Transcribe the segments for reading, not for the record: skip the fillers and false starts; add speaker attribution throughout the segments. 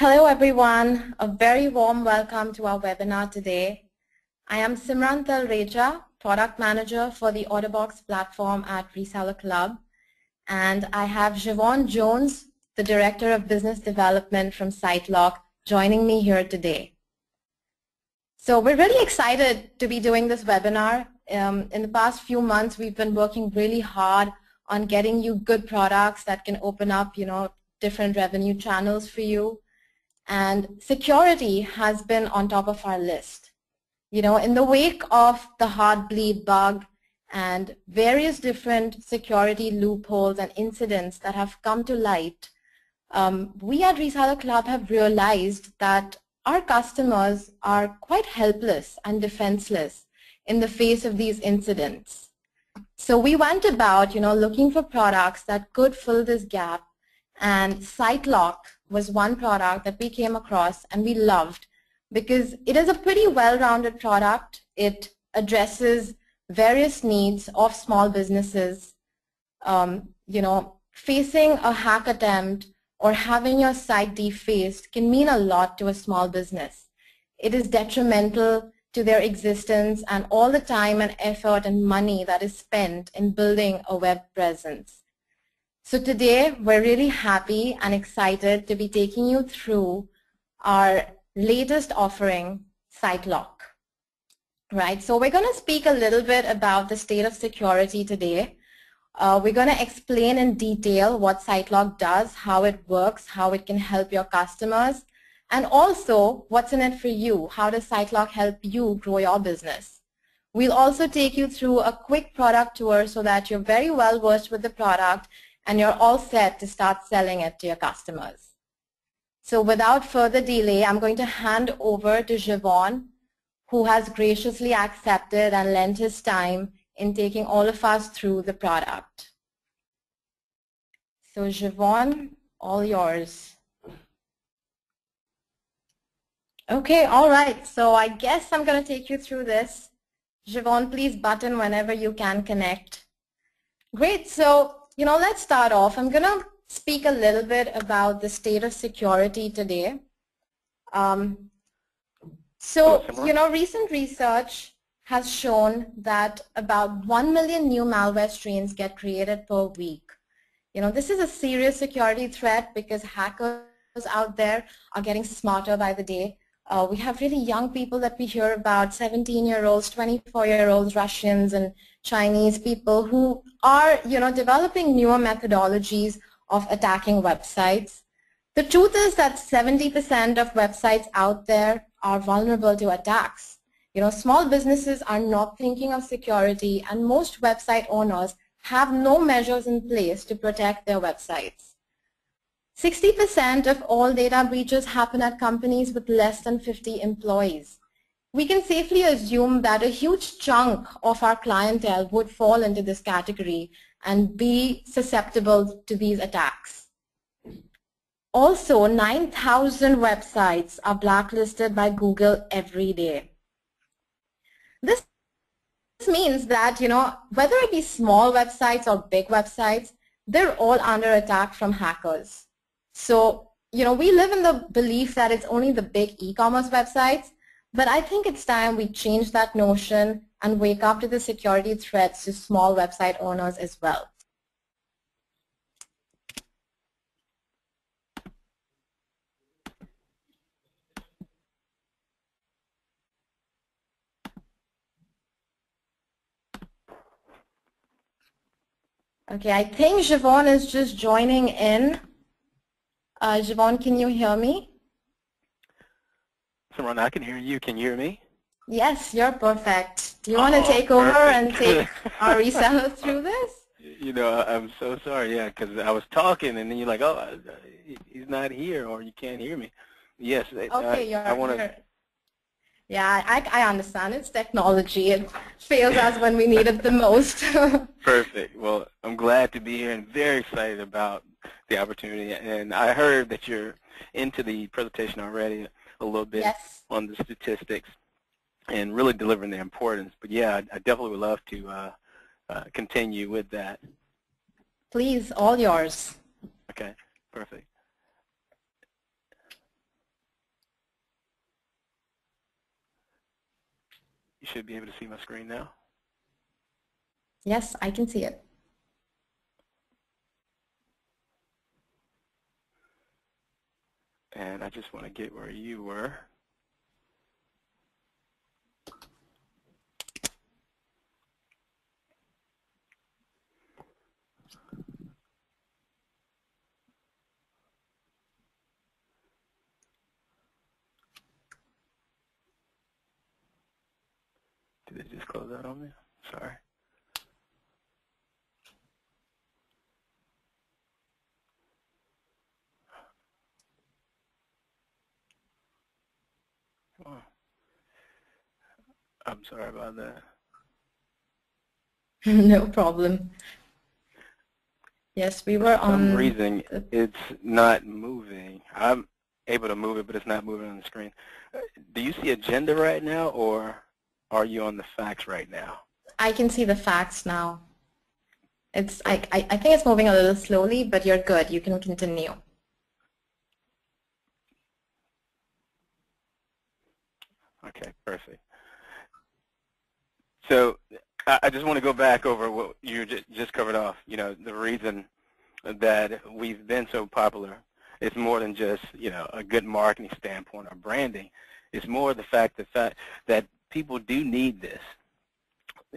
Speaker 1: Hello everyone, a very warm welcome to our webinar today. I am Simran Talreja, Product Manager for the OrderBox platform at ResellerClub, and I have Siobhan Jones, the Director of Business Development from SiteLock, joining me here today. So we're really excited to be doing this webinar. In the past few months, we've been working really hard on getting you good products that can open up, different revenue channels for you. And security has been on top of our list. In the wake of the Heartbleed bug and various different security loopholes and incidents that have come to light, we at ResellerClub have realized that our customers are quite helpless and defenseless in the face of these incidents. So we went about, looking for products that could fill this gap, and SiteLock was one product that we came across and we loved because it is a pretty well-rounded product. It addresses various needs of small businesses. Facing a hack attempt or having your site defaced can mean a lot to a small business. It is detrimental to their existence and all the time and effort and money that is spent in building a web presence. So today, we're really happy and excited to be taking you through our latest offering, SiteLock. Right, so we're going to speak a little bit about the state of security today. We're going to explain in detail what SiteLock does, how it works, how it can help your customers, and also what's in it for you. How does SiteLock help you grow your business? We'll also take you through a quick product tour so that you're very well versed with the product and you're all set to start selling it to your customers. So without further delay, I'm going to hand over to Siobhan, who has graciously accepted and lent his time in taking all of us through the product. So Siobhan, all yours. Okay, all right, so I guess I'm going to take you through this. Siobhan, please button whenever you can connect. Great, so let's start off. I'm going to speak a little bit about the state of security today. Recent research has shown that about 1 million new malware strains get created per week. This is a serious security threat because hackers out there are getting smarter by the day. We have really young people that we hear about, 17-year-olds, 24-year-olds, Russians and Chinese people who are, developing newer methodologies of attacking websites. The truth is that 70% of websites out there are vulnerable to attacks. Small businesses are not thinking of security, and most website owners have no measures in place to protect their websites. 60% of all data breaches happen at companies with less than 50 employees. We can safely assume that a huge chunk of our clientele would fall into this category and be susceptible to these attacks. Also, 9,000 websites are blacklisted by Google every day. This means that, whether it be small websites or big websites, they're all under attack from hackers. So, we live in the belief that it's only the big e-commerce websites, but I think it's time we change that notion and wake up to the security threats to small website owners as well. Okay, I think Siobhan is just joining in. Siobhan, can you hear me?
Speaker 2: Simran, I can hear you. Can you hear me?
Speaker 1: Yes, you're perfect. Do you want to take over and take our reseller through this?
Speaker 2: I'm so sorry, yeah, because I was talking and then you're like, oh, he's not here or you can't hear me. Yes,
Speaker 1: okay, I want to. Yeah, I understand. It's technology. It fails us when we need it the most.
Speaker 2: Perfect. Well, I'm glad to be here and very excited about the opportunity. And I heard that you're into the presentation already a little bit on the statistics and really delivering the importance. But yeah, I definitely would love to continue with that.
Speaker 1: Please, all yours.
Speaker 2: Okay, perfect. You should be able to see my screen now.
Speaker 1: Yes, I can see it.
Speaker 2: And I just want to get where you were. Did it just close out on me? Sorry. Oh. I'm sorry about that.
Speaker 1: No problem. Yes, we were on.
Speaker 2: For some reason, it's not moving. I'm able to move it, but it's not moving on the screen. Do you see agenda right now, or are you on the facts right now?
Speaker 1: I can see the facts now. It's I think it's moving a little slowly, but you're good. You can continue.
Speaker 2: Okay, perfect. So I just want to go back over what you just covered off. You know, the reason that we've been so popular is more than just, you know, a good marketing standpoint or branding. It's more the fact that people do need this.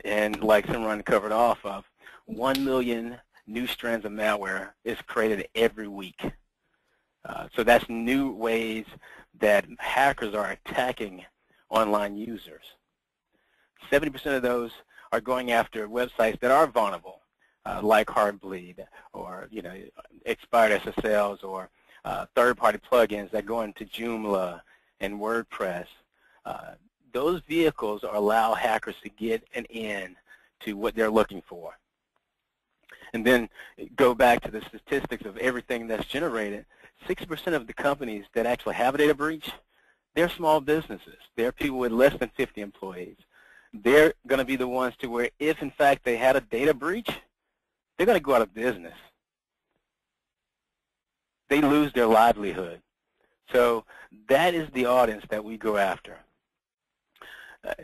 Speaker 2: And like Simran covered off of, 1 million new strands of malware is created every week. So that's new ways that hackers are attacking online users. 70% of those are going after websites that are vulnerable, like Heartbleed, or, you know, expired SSLs, or third-party plugins that go into Joomla and WordPress. Those vehicles allow hackers to get an in to what they're looking for. And then go back to the statistics of everything that's generated. 60% of the companies that actually have a data breach, they're small businesses. They're people with less than 50 employees. They're going to be the ones to where if, in fact, they had a data breach, they're going to go out of business. They lose their livelihood. So that is the audience that we go after.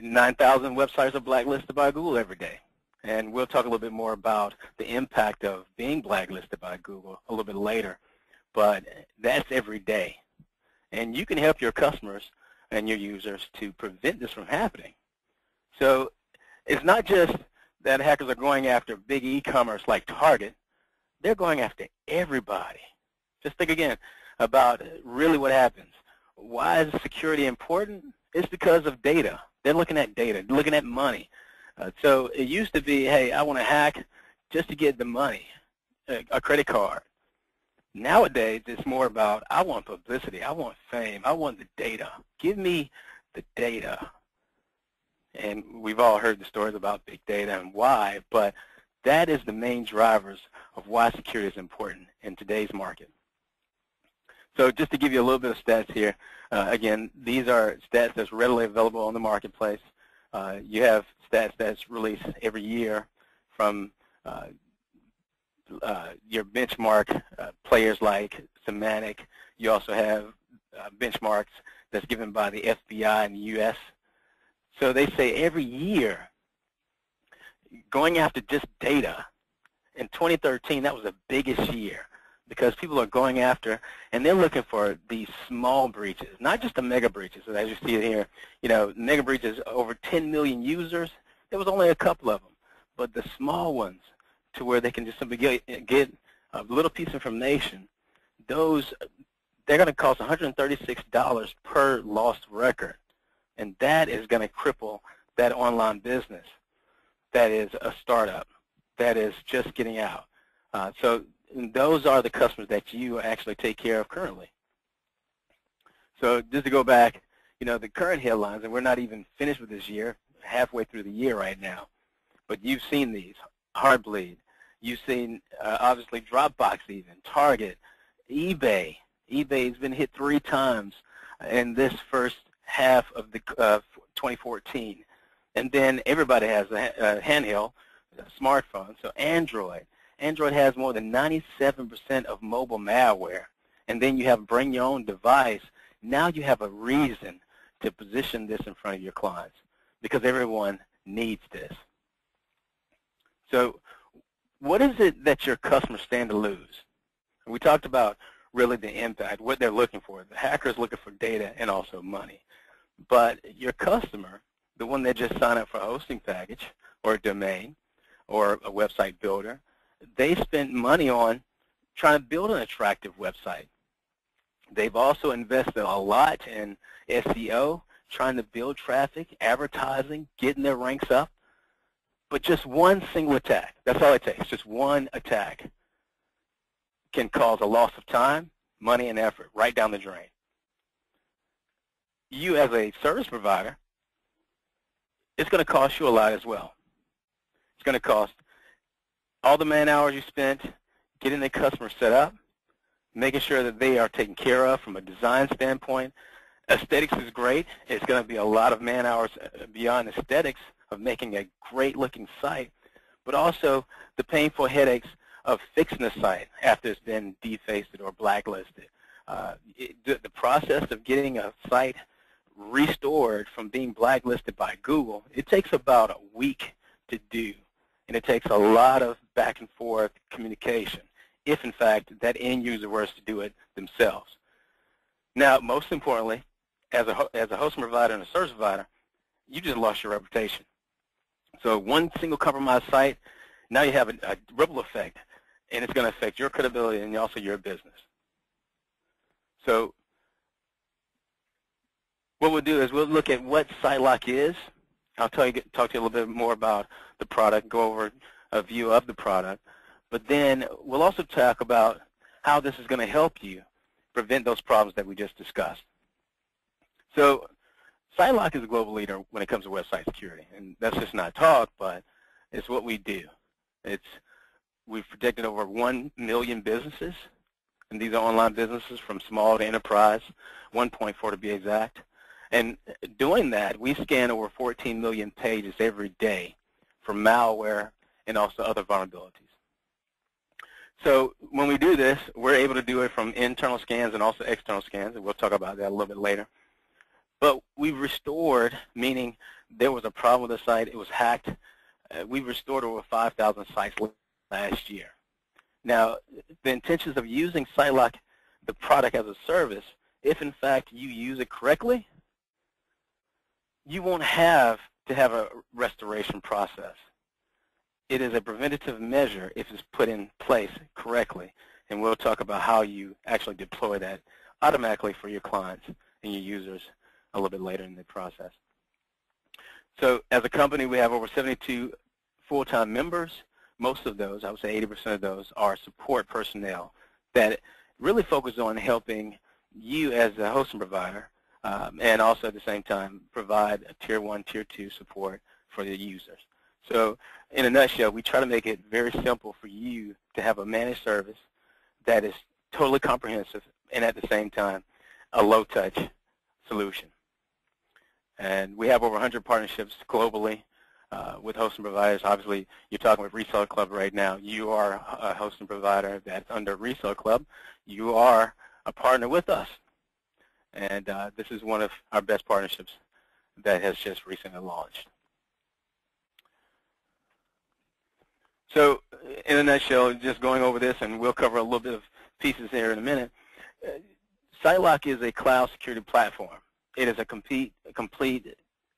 Speaker 2: 9,000 websites are blacklisted by Google every day. And we'll talk a little bit more about the impact of being blacklisted by Google a little bit later. But that's every day. And you can help your customers and your users to prevent this from happening. So it's not just that hackers are going after big e-commerce like Target. They're going after everybody. Just think again about really what happens. Why is security important? It's because of data. They're looking at data, looking at money. So it used to be, hey, I want to hack just to get the money, a credit card. Nowadays, it's more about, I want publicity, I want fame, I want the data. Give me the data. And we've all heard the stories about big data and why, but that is the main drivers of why security is important in today's market. So just to give you a little bit of stats here, again, these are stats that's readily available on the marketplace. You have stats that's released every year from your benchmark players like Symantec. You also have benchmarks that's given by the FBI in the U.S. So they say every year, going after just data, in 2013, that was the biggest year because people are going after, and they're looking for these small breaches, not just the mega breaches. So as you see it here, you know, mega breaches over 10 million users, there was only a couple of them. But the small ones, to where they can just simply get a little piece of information, those, they're going to cost $136 per lost record. And that is going to cripple that online business that is a startup, that is just getting out. So those are the customers that you actually take care of currently. So just to go back, you know, the current headlines, and we're not even finished with this year, halfway through the year right now, but you've seen these, Heartbleed. You've seen, obviously, Dropbox even, Target, eBay. eBay's been hit 3 times in this first half of the 2014. And then everybody has a handheld, a smartphone, so Android. Android has more than 97% of mobile malware. And then you have bring your own device. Now you have a reason to position this in front of your clients. because everyone needs this. So what is it that your customers stand to lose? We talked about really the impact, what they're looking for. The hacker's looking for data and also money. But your customer, the one that just signed up for a hosting package or a domain or a website builder, they spent money on trying to build an attractive website. They've also invested a lot in SEO, trying to build traffic, advertising, getting their ranks up. But just one single attack, that's all it takes, just one attack can cause a loss of time, money, and effort right down the drain. You as a service provider, it's going to cost you a lot as well. It's going to cost all the man hours you spent getting the customer set up, making sure that they are taken care of from a design standpoint. Aesthetics is great. It's going to be a lot of man hours beyond aesthetics of making a great-looking site, but also the painful headaches of fixing the site after it's been defaced or blacklisted. The process of getting a site restored from being blacklisted by Google, it takes about a week to do, and it takes a lot of back and forth communication if, in fact, that end user were to do it themselves. Now, most importantly, as a hosting provider and a service provider, you just lost your reputation. So one single compromised site, now you have a ripple effect, and it's going to affect your credibility and also your business. So what we'll do is we'll look at what SiteLock is. I'll talk to you a little bit more about the product, go over a view of the product, but then we'll also talk about how this is going to help you prevent those problems that we just discussed. So SiteLock is a global leader when it comes to website security, and that's just not talk, but it's what we do. We've protected over 1 million businesses, and these are online businesses from small to enterprise, 1.4 to be exact. And doing that, we scan over 14 million pages every day for malware and also other vulnerabilities. So when we do this, we're able to do it from internal scans and also external scans, and we'll talk about that a little bit later. But we've restored, meaning there was a problem with the site, it was hacked. We've restored over 5,000 sites last year. Now, the intentions of using SiteLock, the product as a service, if in fact you use it correctly, you won't have to have a restoration process. It is a preventative measure if it's put in place correctly, and we'll talk about how you actually deploy that automatically for your clients and your users a little bit later in the process. So as a company, we have over 72 full-time members. Most of those, I would say 80% of those, are support personnel that really focus on helping you as a hosting provider and also at the same time provide a Tier 1, Tier 2 support for the users. So in a nutshell, we try to make it very simple for you to have a managed service that is totally comprehensive and at the same time a low-touch solution. And we have over 100 partnerships globally with hosting providers. Obviously, you're talking with ResellerClub right now. You are a hosting provider that's under ResellerClub. You are a partner with us. And this is one of our best partnerships that has just recently launched. So in a nutshell, just going over this, and we'll cover a little bit of pieces here in a minute, SiteLock is a cloud security platform. It is a complete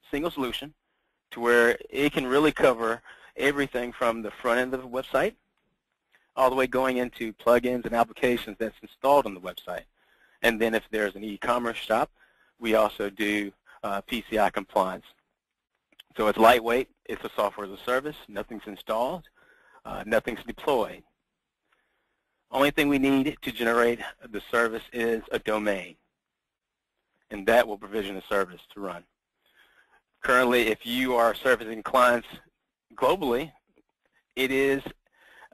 Speaker 2: single solution to where it can really cover everything from the front end of the website all the way going into plugins and applications that's installed on the website. And then if there's an e-commerce shop, we also do PCI compliance. So it's lightweight. It's a software as a service. Nothing's installed. Nothing's deployed. Only thing we need to generate the service is a domain, and that will provision the service to run. Currently, if you are servicing clients globally, it is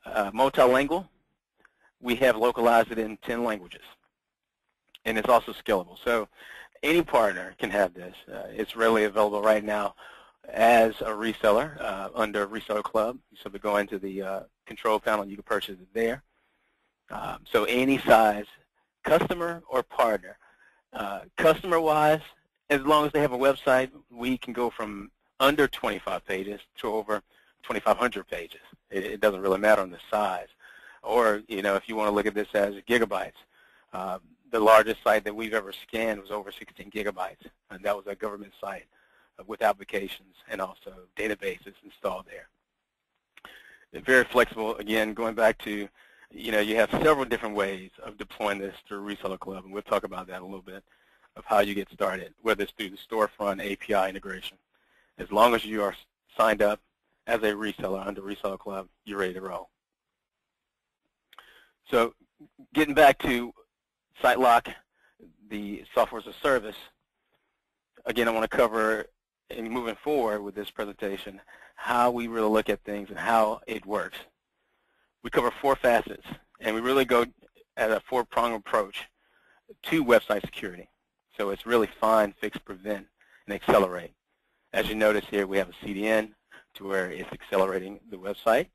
Speaker 2: multilingual. We have localized it in 10 languages, and it's also scalable. So any partner can have this. It's readily available right now as a reseller under ResellerClub. So we go into the control panel, you can purchase it there. So any size, customer or partner. Customer-wise, as long as they have a website, we can go from under 25 pages to over 2,500 pages. It doesn't really matter on the size. Or, if you want to look at this as gigabytes, the largest site that we've ever scanned was over 16 gigabytes, and that was a government site with applications and also databases installed there. It's very flexible. Again, going back to, you have several different ways of deploying this through ResellerClub, and we'll talk about that a little bit, of how you get started, whether it's through the storefront API integration. As long as you are signed up as a reseller under ResellerClub, you're ready to roll. So getting back to SiteLock, the software as a service, again, I want to cover, and moving forward with this presentation, how we really look at things and how it works. We cover 4 facets, and we really go at a 4-pronged approach to website security. So it's really find, fix, prevent, and accelerate. As you notice here, we have a CDN to where it's accelerating the website.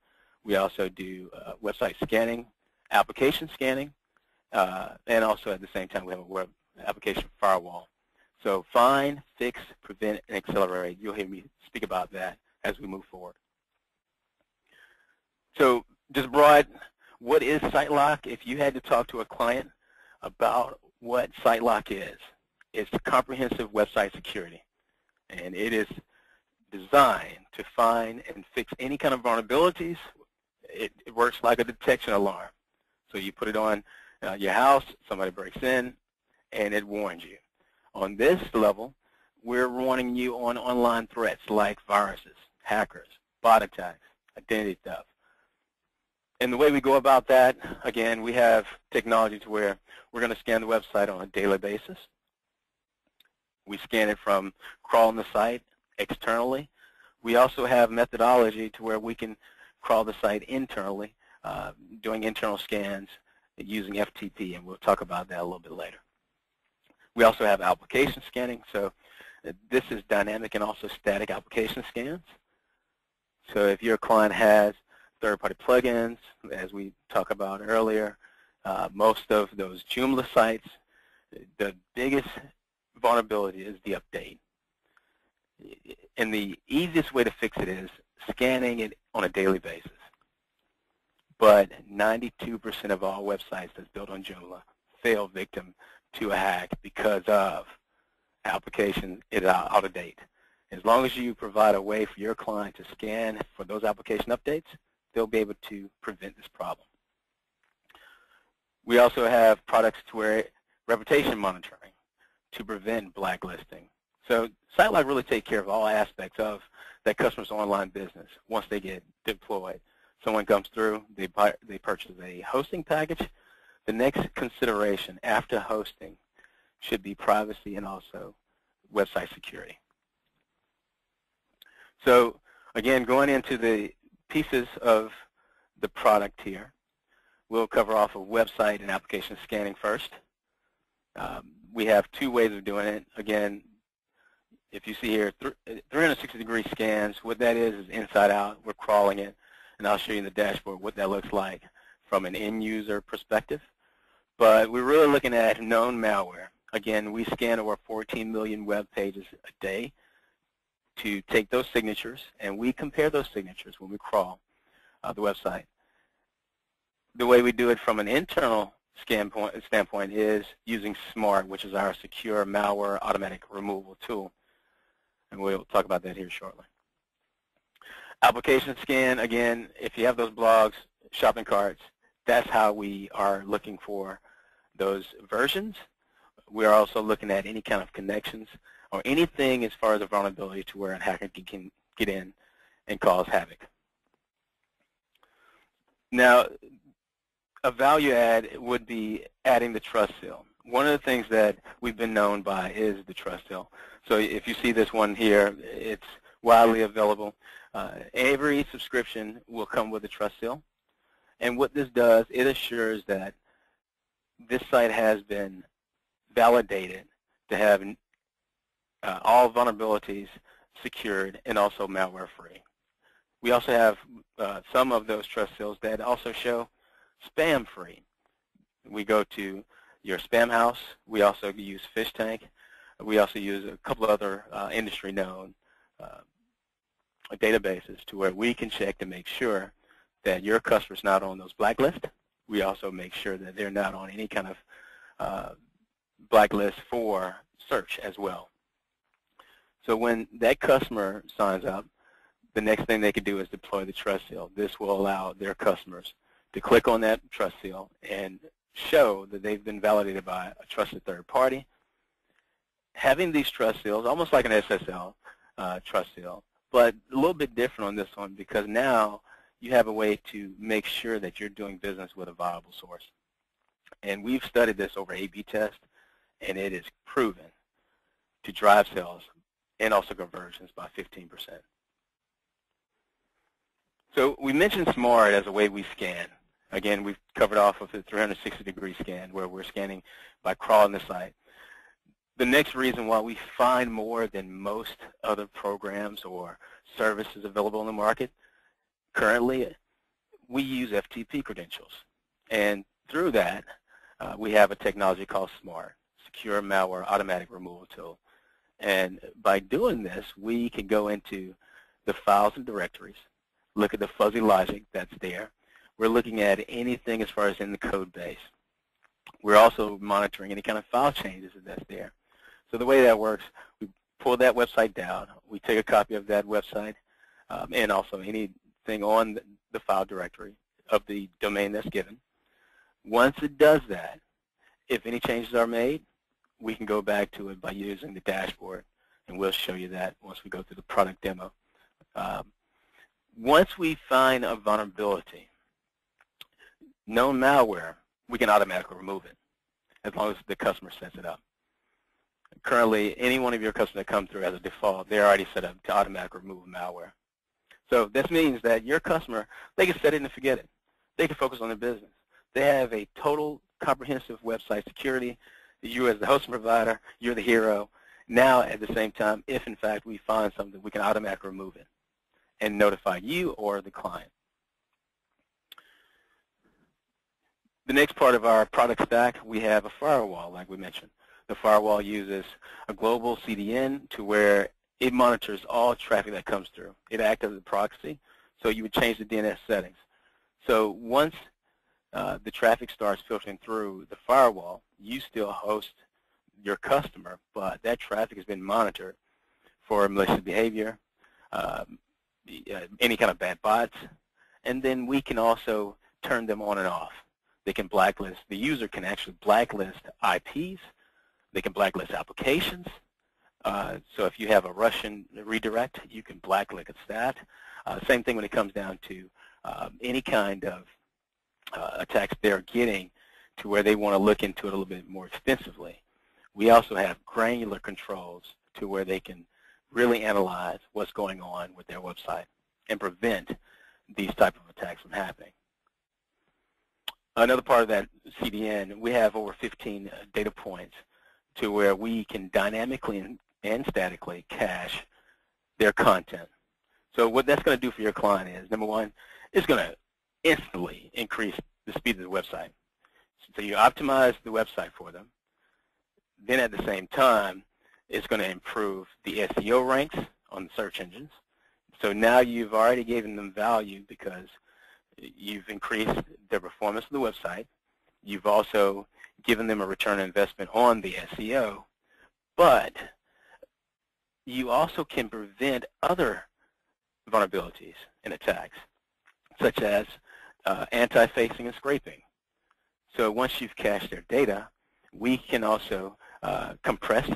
Speaker 2: We also do website scanning, application scanning, and also at the same time we have a web application firewall. So find, fix, prevent, and accelerate. You'll hear me speak about that as we move forward. So just broad, what is SiteLock? If you had to talk to a client about what SiteLock is, it's comprehensive website security. And it is designed to find and fix any kind of vulnerabilities. It works like a detection alarm. So you put it on your house, somebody breaks in, and it warns you. On this level, we're warning you on online threats like viruses, hackers, bot attacks, identity theft. And the way we go about that, again, we have technology to where we're going to scan the website on a daily basis. We scan it from crawling the site externally. We also have methodology to where we can crawl the site internally, doing internal scans using FTP, and we'll talk about that a little bit later. We also have application scanning, so this is dynamic and also static application scans. So if your client has third-party plugins, as we talked about earlier, most of those Joomla sites, the biggest vulnerability is the update. And the easiest way to fix it is scanning it on a daily basis. But 92% of all websites that's built on Joomla fail victim to a hack because of application is out of date. As long as you provide a way for your client to scan for those application updates, they'll be able to prevent this problem. We also have products to where reputation monitoring to prevent blacklisting. So SiteLock really takes care of all aspects of that customer's online business once they get deployed. Someone comes through, they purchase a hosting package. The next consideration after hosting should be privacy and also website security. So again, going into the pieces of the product here, we'll cover off of website and application scanning first. We have 2 ways of doing it. Again, if you see here, 360-degree scans, what that is inside out. We're crawling it, and I'll show you in the dashboard what that looks like from an end-user perspective. But we're really looking at known malware. Again, we scan over 14 million web pages a day to take those signatures, and we compare those signatures when we crawl the website. The way we do it from an internal standpoint is using SMART, which is our secure malware automatic removal tool. And we'll talk about that here shortly. Application scan, again, if you have those blogs, shopping carts, that's how we are looking for those versions. We are also looking at any kind of connections or anything as far as a vulnerability to where a hacker can get in and cause havoc. Now, a value add would be adding the trust seal. One of the things that we've been known by is the trust seal. So if you see this one here, it's widely available. Every subscription will come with a trust seal. And what this does, it assures that this site has been validated to have all vulnerabilities secured and also malware-free. We also have some of those trust seals that also show spam-free. We go to your spam house. We also use fish tank. We also use a couple of other industry-known databases to where we can check to make sure that your customer's not on those blacklists. We also make sure that they're not on any kind of blacklist for search as well. So when that customer signs up, the next thing they can do is deploy the trust seal. This will allow their customers to click on that trust seal and show that they've been validated by a trusted third party. Having these trust seals, almost like an SSL trust seal, but a little bit different on this one because now you have a way to make sure that you're doing business with a viable source. And we've studied this over A/B test, and it is proven to drive sales and also conversions by 15%. So we mentioned SMART as a way we scan. Again, we've covered off of a 360-degree scan where we're scanning by crawling the site. The next reason why we find more than most other programs or services available in the market, currently we use FTP credentials. And through that, we have a technology called SMART, Secure Malware Automatic Removal Tool. And by doing this, we can go into the files and directories, look at the fuzzy logic that's there. We're looking at anything as far as in the code base. We're also monitoring any kind of file changes that's there. So the way that works, we pull that website down, we take a copy of that website, and also anything on the file directory of the domain that's given. Once it does that, if any changes are made, we can go back to it by using the dashboard, and we'll show you that once we go through the product demo. Once we find a vulnerability, known malware, we can automatically remove it as long as the customer sets it up. Currently, any one of your customers that come through as a default, they're already set up to automatically remove malware. So this means that your customer, they can set it and forget it. They can focus on their business. They have a total comprehensive website security. You as the hosting provider, you're the hero. Now, at the same time, if in fact we find something, we can automatically remove it and notify you or the client. The next part of our product stack, we have a firewall, like we mentioned. The firewall uses a global CDN to where it monitors all traffic that comes through. It acts as a proxy, so you would change the DNS settings. So once the traffic starts filtering through the firewall, you still host your customer, but that traffic has been monitored for malicious behavior, any kind of bad bots, and then we can also turn them on and off. They can blacklist, the user can actually blacklist IPs, they can blacklist applications. So if you have a Russian redirect, you can blacklist that. Same thing when it comes down to any kind of attacks they're getting to where they want to look into it a little bit more extensively. We also have granular controls to where they can really analyze what's going on with their website and prevent these type of attacks from happening. Another part of that CDN, we have over 15 data points to where we can dynamically and statically cache their content. So what that's going to do for your client is, number one, it's going to instantly increase the speed of the website. So you optimize the website for them. Then at the same time, it's going to improve the SEO ranks on the search engines. So now you've already given them value because you've increased their performance of the website. You've also given them a return on investment on the SEO, but you also can prevent other vulnerabilities and attacks, such as anti-facing and scraping. So once you've cached their data, we can also compress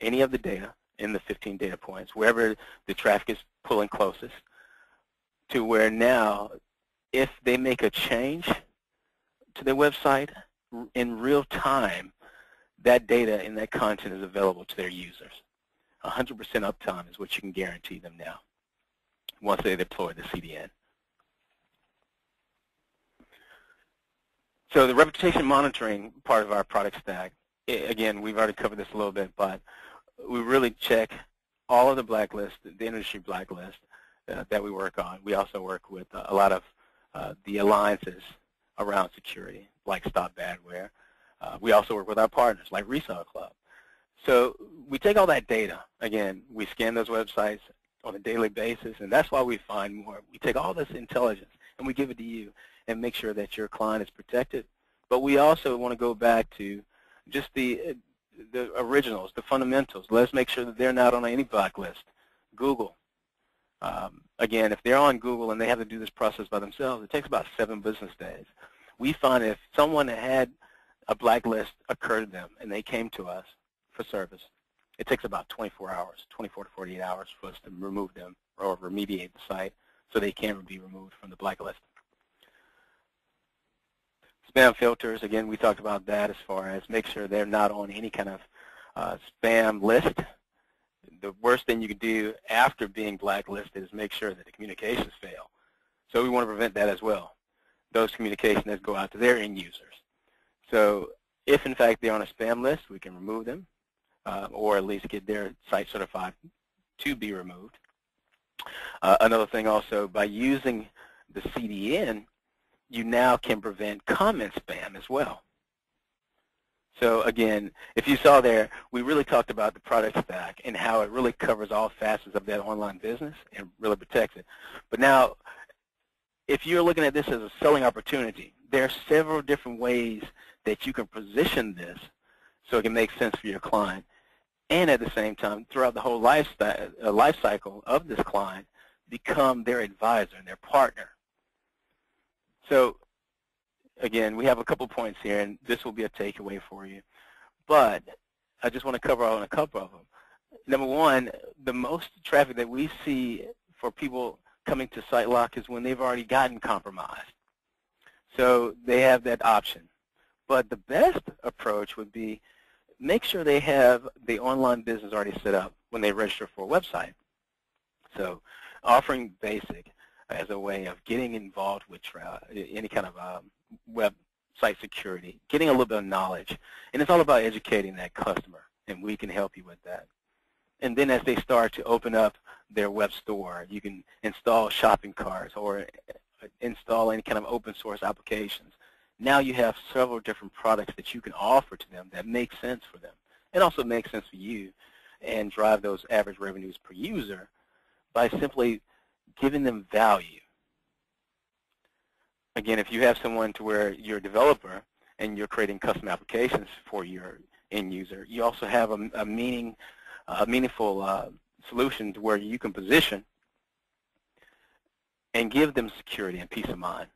Speaker 2: any of the data in the 15 data points, wherever the traffic is pulling closest, to where now if they make a change to their website, in real time, that data and that content is available to their users. 100% uptime is what you can guarantee them now once they deploy the CDN. So the reputation monitoring part of our product stack, again, we've already covered this a little bit, but we really check all of the blacklists, the industry blacklist that we work on. We also work with a lot of the alliances around security, like Stop Badware. We also work with our partners, like ResellerClub. So we take all that data. Again, we scan those websites on a daily basis, and that's why we find more. We take all this intelligence and we give it to you and make sure that your client is protected. But we also want to go back to just the originals, the fundamentals. Let's make sure that they're not on any blacklist. Google. Again, if they're on Google and they have to do this process by themselves, it takes about 7 business days. We find if someone had a blacklist occur to them and they came to us for service, it takes about 24 hours, 24 to 48 hours for us to remove them or remediate the site so they can be removed from the blacklist. Spam filters, again, we talked about that as far as make sure they're not on any kind of spam list. The worst thing you can do after being blacklisted is make sure that the communications fail. So we want to prevent that as well, those communications that go out to their end users. So if, in fact, they're on a spam list, we can remove them or at least get their site certified to be removed. Another thing also, by using the CDN, you now can prevent comment spam as well. So again, if you saw there, we really talked about the product stack and how it really covers all facets of that online business and really protects it. But now, if you're looking at this as a selling opportunity, there are several different ways that you can position this so it can make sense for your client. And at the same time, throughout the whole life cycle of this client, become their advisor and their partner. So again, we have a couple points here, and this will be a takeaway for you. But I just want to cover on a couple of them. Number one, the most traffic that we see for people coming to SiteLock is when they've already gotten compromised. So they have that option. But the best approach would be make sure they have the online business already set up when they register for a website. So offering basic as a way of getting involved with any kind of website security, getting a little bit of knowledge. And it's all about educating that customer, and we can help you with that. And then as they start to open up their web store, you can install shopping carts or install any kind of open source applications. Now you have several different products that you can offer to them that make sense for them and also make sense for you and drive those average revenues per user by simply giving them value. Again, if you have someone to where you're a developer and you're creating custom applications for your end user, you also have a meaningful solution to where you can position and give them security and peace of mind.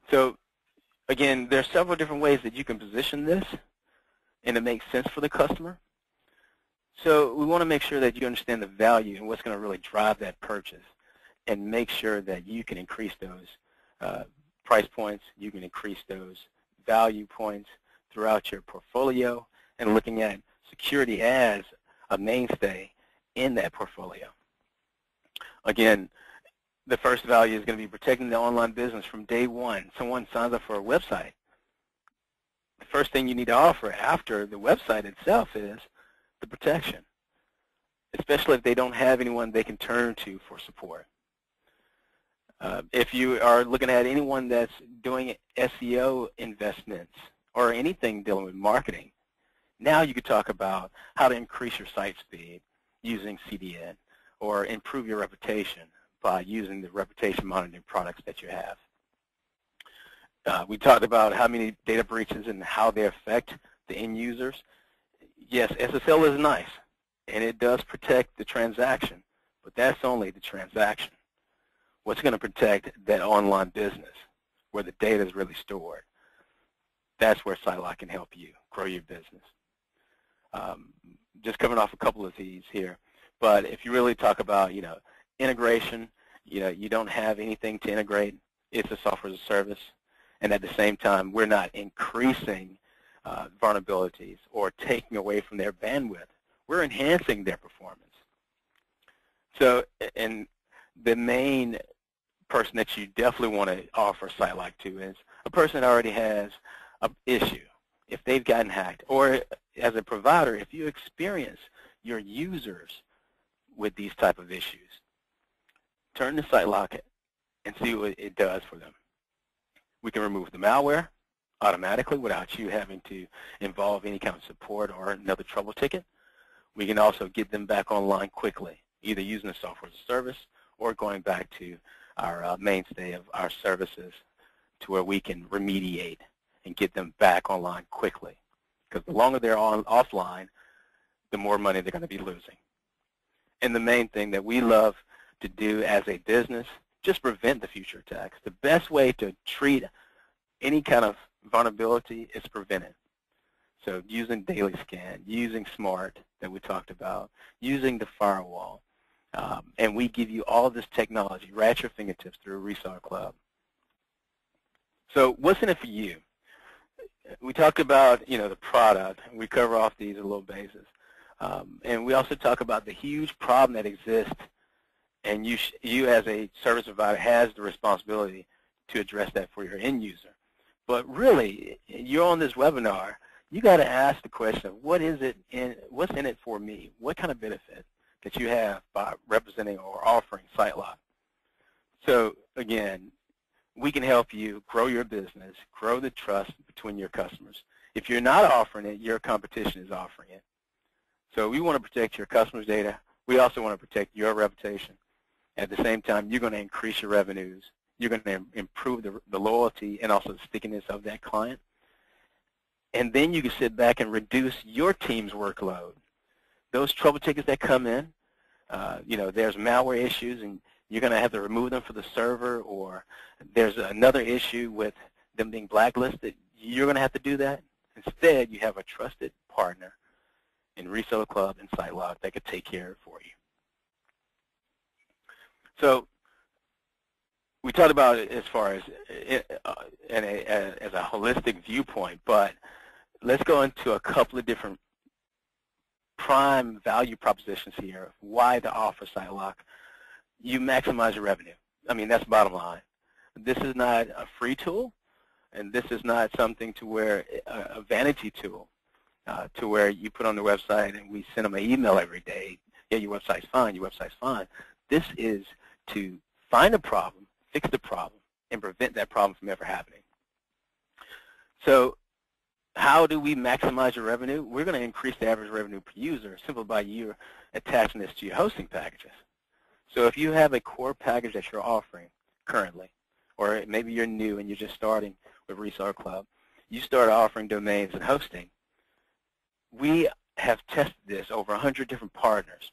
Speaker 2: So again, there are several different ways that you can position this and it makes sense for the customer. So we want to make sure that you understand the value and what's going to really drive that purchase and make sure that you can increase those price points, you can increase those value points throughout your portfolio and looking at security as a mainstay in that portfolio. Again, the first value is going to be protecting the online business from day one. Someone signs up for a website. The first thing you need to offer after the website itself is the protection, especially if they don't have anyone they can turn to for support. If you are looking at anyone that's doing SEO investments or anything dealing with marketing, now you could talk about how to increase your site speed using CDN or improve your reputation by using the reputation monitoring products that you have. We talked about how many data breaches and how they affect the end users. Yes, SSL is nice, and it does protect the transaction, but that's only the transaction. What's going to protect that online business where the data is really stored? That's where SiteLock can help you grow your business. Just coming off a couple of these here, but if you really talk about, integration, you don't have anything to integrate. It's a software as a service, and at the same time, we're not increasing vulnerabilities or taking away from their bandwidth. We're enhancing their performance. So, and the main person that you definitely want to offer SiteLock to is a person that already has an issue. If they've gotten hacked, or as a provider, if you experience your users with these type of issues, turn to SiteLock and see what it does for them. We can remove the malware automatically without you having to involve any kind of support or another trouble ticket. We can also get them back online quickly, either using the software as a service or going back to our mainstay of our services to where we can remediate and get them back online quickly. Because the longer they're offline, the more money they're going to be losing. And the main thing that we love to do as a business, just prevent the future attacks. The best way to treat any kind of vulnerability is prevent it. So using daily scan, using SMART that we talked about, using the firewall, and we give you all this technology right at your fingertips through ResellerClub. So what's in it for you? We talked about, the product. We cover off these a little basis. And we also talk about the huge problem that exists, and you as a service provider has the responsibility to address that for your end user. But really, you're on this webinar, you got to ask the question of what's in it for me? What kind of benefit that you have by representing or offering SiteLock? So again, we can help you grow your business, grow the trust between your customers. If you're not offering it, your competition is offering it. So we want to protect your customers' data. We also want to protect your reputation. At the same time, you're going to increase your revenues. You're going to improve the loyalty and also the stickiness of that client. And then you can sit back and reduce your team's workload. Those trouble tickets that come in, there's malware issues, and you're going to have to remove them from the server, or there's another issue with them being blacklisted. You're going to have to do that. Instead, you have a trusted partner in Reseller and SiteLock that could take care of it for you. So we talked about it as far as as a holistic viewpoint, but let's go into a couple of different prime value propositions here of why to offer SiteLock. You maximize your revenue. I mean, that's the bottom line. This is not a free tool, and this is not something to where a vanity tool to where you put on the website and we send them an email every day. Yeah, your website's fine, your website's fine. This is to find a problem, fix the problem, and prevent that problem from ever happening. So how do we maximize your revenue? We're going to increase the average revenue per user simply by you attaching this to your hosting packages. So if you have a core package that you're offering currently, or maybe you're new and you're just starting with ResellerClub, you start offering domains and hosting. We have tested this over 100 different partners,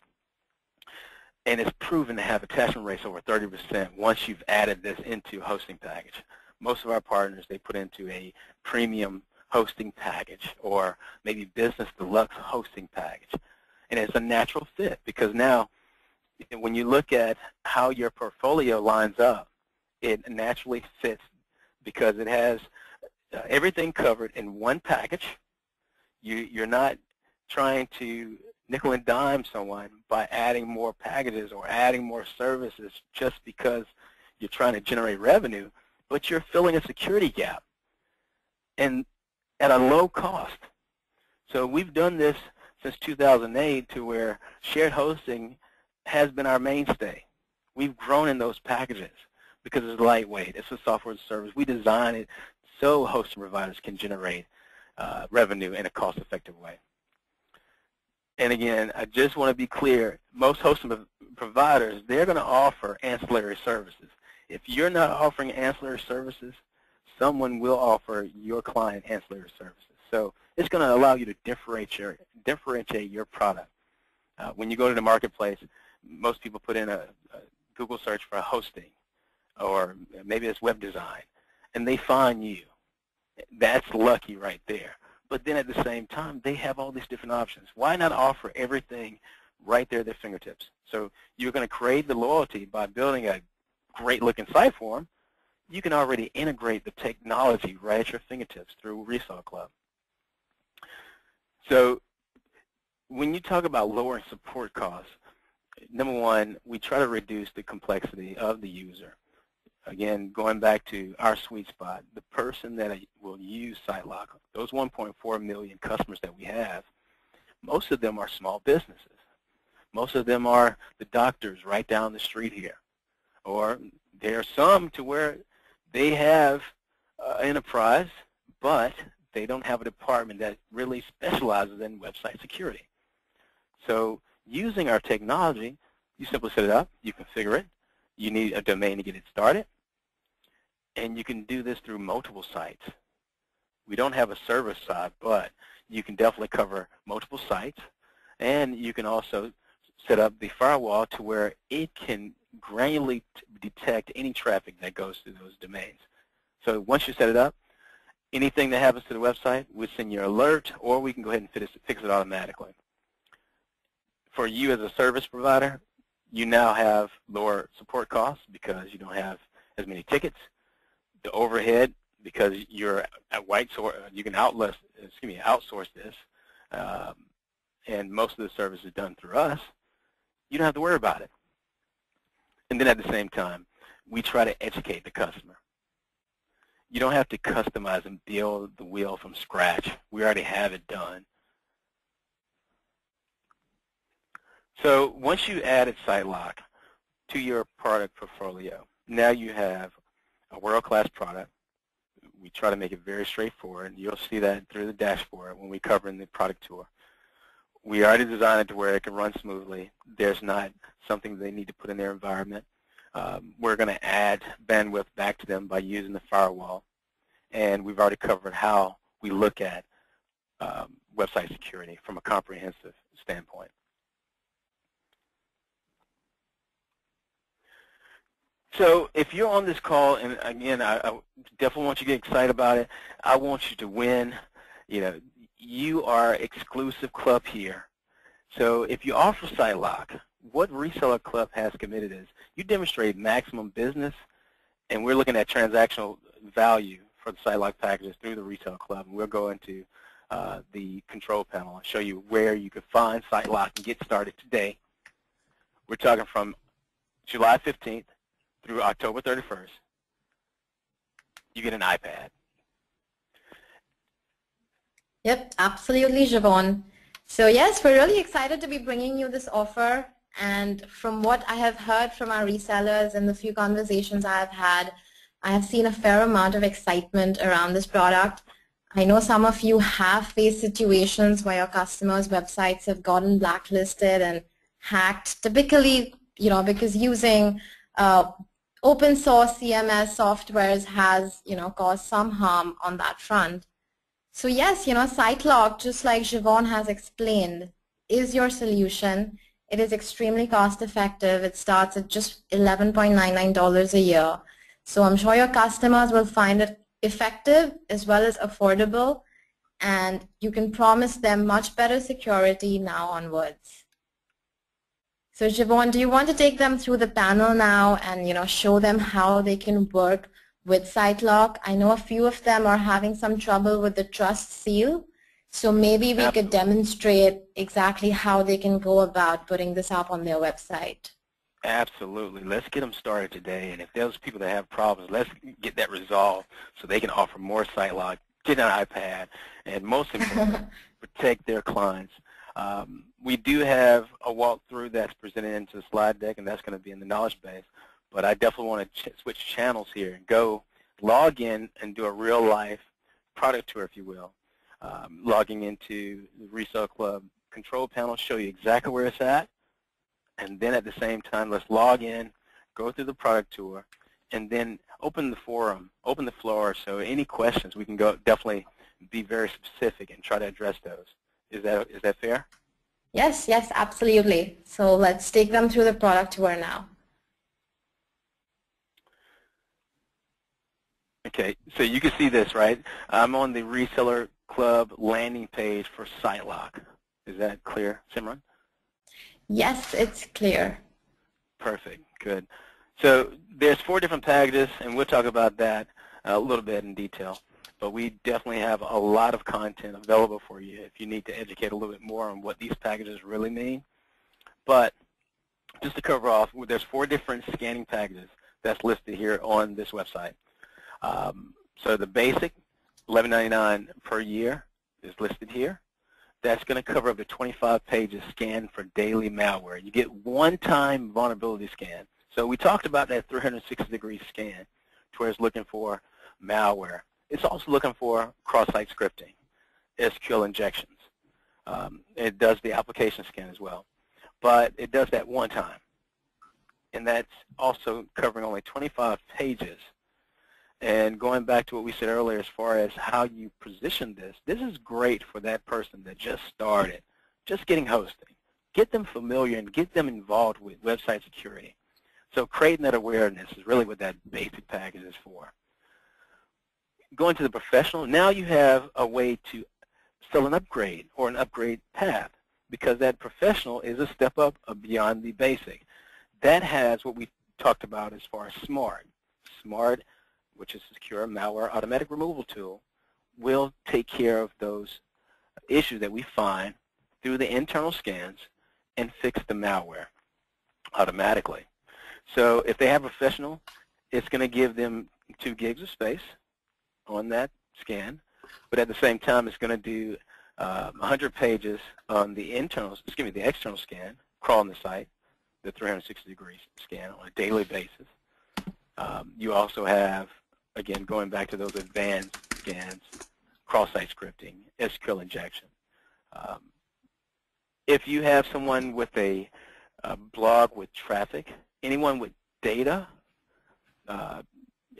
Speaker 2: and it's proven to have attachment rates over 30% once you've added this into a hosting package. Most of our partners, they put into a premium hosting package or maybe business deluxe hosting package. And it's a natural fit because now when you look at how your portfolio lines up, it naturally fits because it has everything covered in one package. You're not trying to nickel and dime someone by adding more packages or adding more services just because you're trying to generate revenue, but you're filling a security gap and at a low cost. So we've done this since 2008 to where shared hosting has been our mainstay. We've grown in those packages because it's lightweight. It's a software as a service. We design it so hosting providers can generate revenue in a cost-effective way. And again, I just want to be clear, most hosting providers, they're going to offer ancillary services. If you're not offering ancillary services, someone will offer your client ancillary services. So it's going to allow you to differentiate your product. When you go to the marketplace, most people put in a Google search for hosting, or maybe it's web design, and they find you. That's lucky right there. But then at the same time, they have all these different options. Why not offer everything right there at their fingertips? So you're going to create the loyalty by building a great-looking site for them. You can already integrate the technology right at your fingertips through ResellerClub. So when you talk about lowering support costs, number one, we try to reduce the complexity of the user. Again, going back to our sweet spot, the person that will use SiteLock, those 1.4 million customers that we have, most of them are small businesses. Most of them are the doctors right down the street here. Or there are some to where they have enterprise, but they don't have a department that really specializes in website security. So using our technology, you simply set it up, you configure it, you need a domain to get it started, and you can do this through multiple sites. We don't have a service side, but you can definitely cover multiple sites, and you can also set up the firewall to where it can granularly detect any traffic that goes through those domains. So once you set it up, anything that happens to the website, we send you an alert, or we can go ahead and fix it automatically. For you as a service provider, you now have lower support costs because you don't have as many tickets. The overhead, because you're at you can outsource this, and most of the service is done through us. You don't have to worry about it. And then at the same time, we try to educate the customer. You don't have to customize and build the wheel from scratch. We already have it done. So once you added SiteLock to your product portfolio, now you have a world-class product. We try to make it very straightforward. You'll see that through the dashboard when we cover in the product tour. We already designed it to where it can run smoothly. There's not something they need to put in their environment. We're going to add bandwidth back to them by using the firewall. And we've already covered how we look at website security from a comprehensive standpoint. So if you're on this call, and again, I definitely want you to get excited about it. I want you to win. You know, you are exclusive club here. So if you offer SiteLock, what Reseller Club has committed is you demonstrate maximum business, and we're looking at transactional value for the SiteLock packages through the Reseller Club. And we'll go into the control panel and show you where you can find SiteLock and get started today. We're talking from July 15th through October 31st. You get an iPad.
Speaker 1: Yep, absolutely, Javon. So yes, we're really excited to be bringing you this offer. And from what I have heard from our resellers and the few conversations I have had, I have seen a fair amount of excitement around this product. I know some of you have faced situations where your customers' websites have gotten blacklisted and hacked, typically, you know, because using open source CMS softwares has, you know, caused some harm on that front. So yes, you know, SiteLock, just like Javon has explained, is your solution. It is extremely cost effective. It starts at just $11.99 a year. So I'm sure your customers will find it effective as well as affordable, and you can promise them much better security now onwards. So Javon, do you want to take them through the panel now and, you know, show them how they can work with SiteLock? I know a few of them are having some trouble with the trust seal, so maybe we could demonstrate exactly how they can go about putting this up on their website.
Speaker 2: Absolutely. Let's get them started today, and if there's people that have problems, let's get that resolved so they can offer more SiteLock, get an iPad, and most importantly, protect their clients. We do have a walkthrough that's presented into the slide deck, and that's going to be in the knowledge base. But I definitely want to switch channels here and go log in and do a real-life product tour, if you will. Logging into the Reseller Club control panel, show you exactly where it's at. And then at the same time, let's log in, go through the product tour, and then open the forum, open the floor. So any questions, we can go definitely be very specific and try to address those. Is that fair?
Speaker 1: Yes, yes, absolutely. So let's take them through the product tour now.
Speaker 2: Okay, so you can see this, right? I'm on the Reseller Club landing page for SiteLock. Is that clear, Simran?
Speaker 1: Yes, it's clear.
Speaker 2: Perfect, good. So there's 4 different packages, and we'll talk about that a little bit in detail. But we definitely have a lot of content available for you if you need to educate a little bit more on what these packages really mean. But just to cover off, there's 4 different scanning packages that's listed here on this website. So the basic, $11.99 per year, is listed here. That's going to cover up to 25 pages scanned for daily malware. You get one-time vulnerability scan. So we talked about that 360-degree scan to where it's looking for malware. It's also looking for cross-site scripting, SQL injections. It does the application scan as well. But it does that one time. And that's also covering only 25 pages. And going back to what we said earlier as far as how you position this is great for that person that just started, just getting hosting. Get them familiar and get them involved with website security. So creating that awareness is really what that basic package is for. Going to the professional, now you have a way to sell an upgrade or an upgrade path, because that professional is a step up beyond the basic. That has what we talked about as far as SMART. SMART, which is a secure malware automatic removal tool, will take care of those issues that we find through the internal scans and fix the malware automatically. So if they have a professional, it's going to give them 2 gigs of space on that scan, but at the same time it's going to do 100 pages on the external scan, crawling the site, the 360-degree scan on a daily basis. You also have, again, going back to those advanced scans, cross-site scripting, SQL injection. If you have someone with a blog with traffic, anyone with data,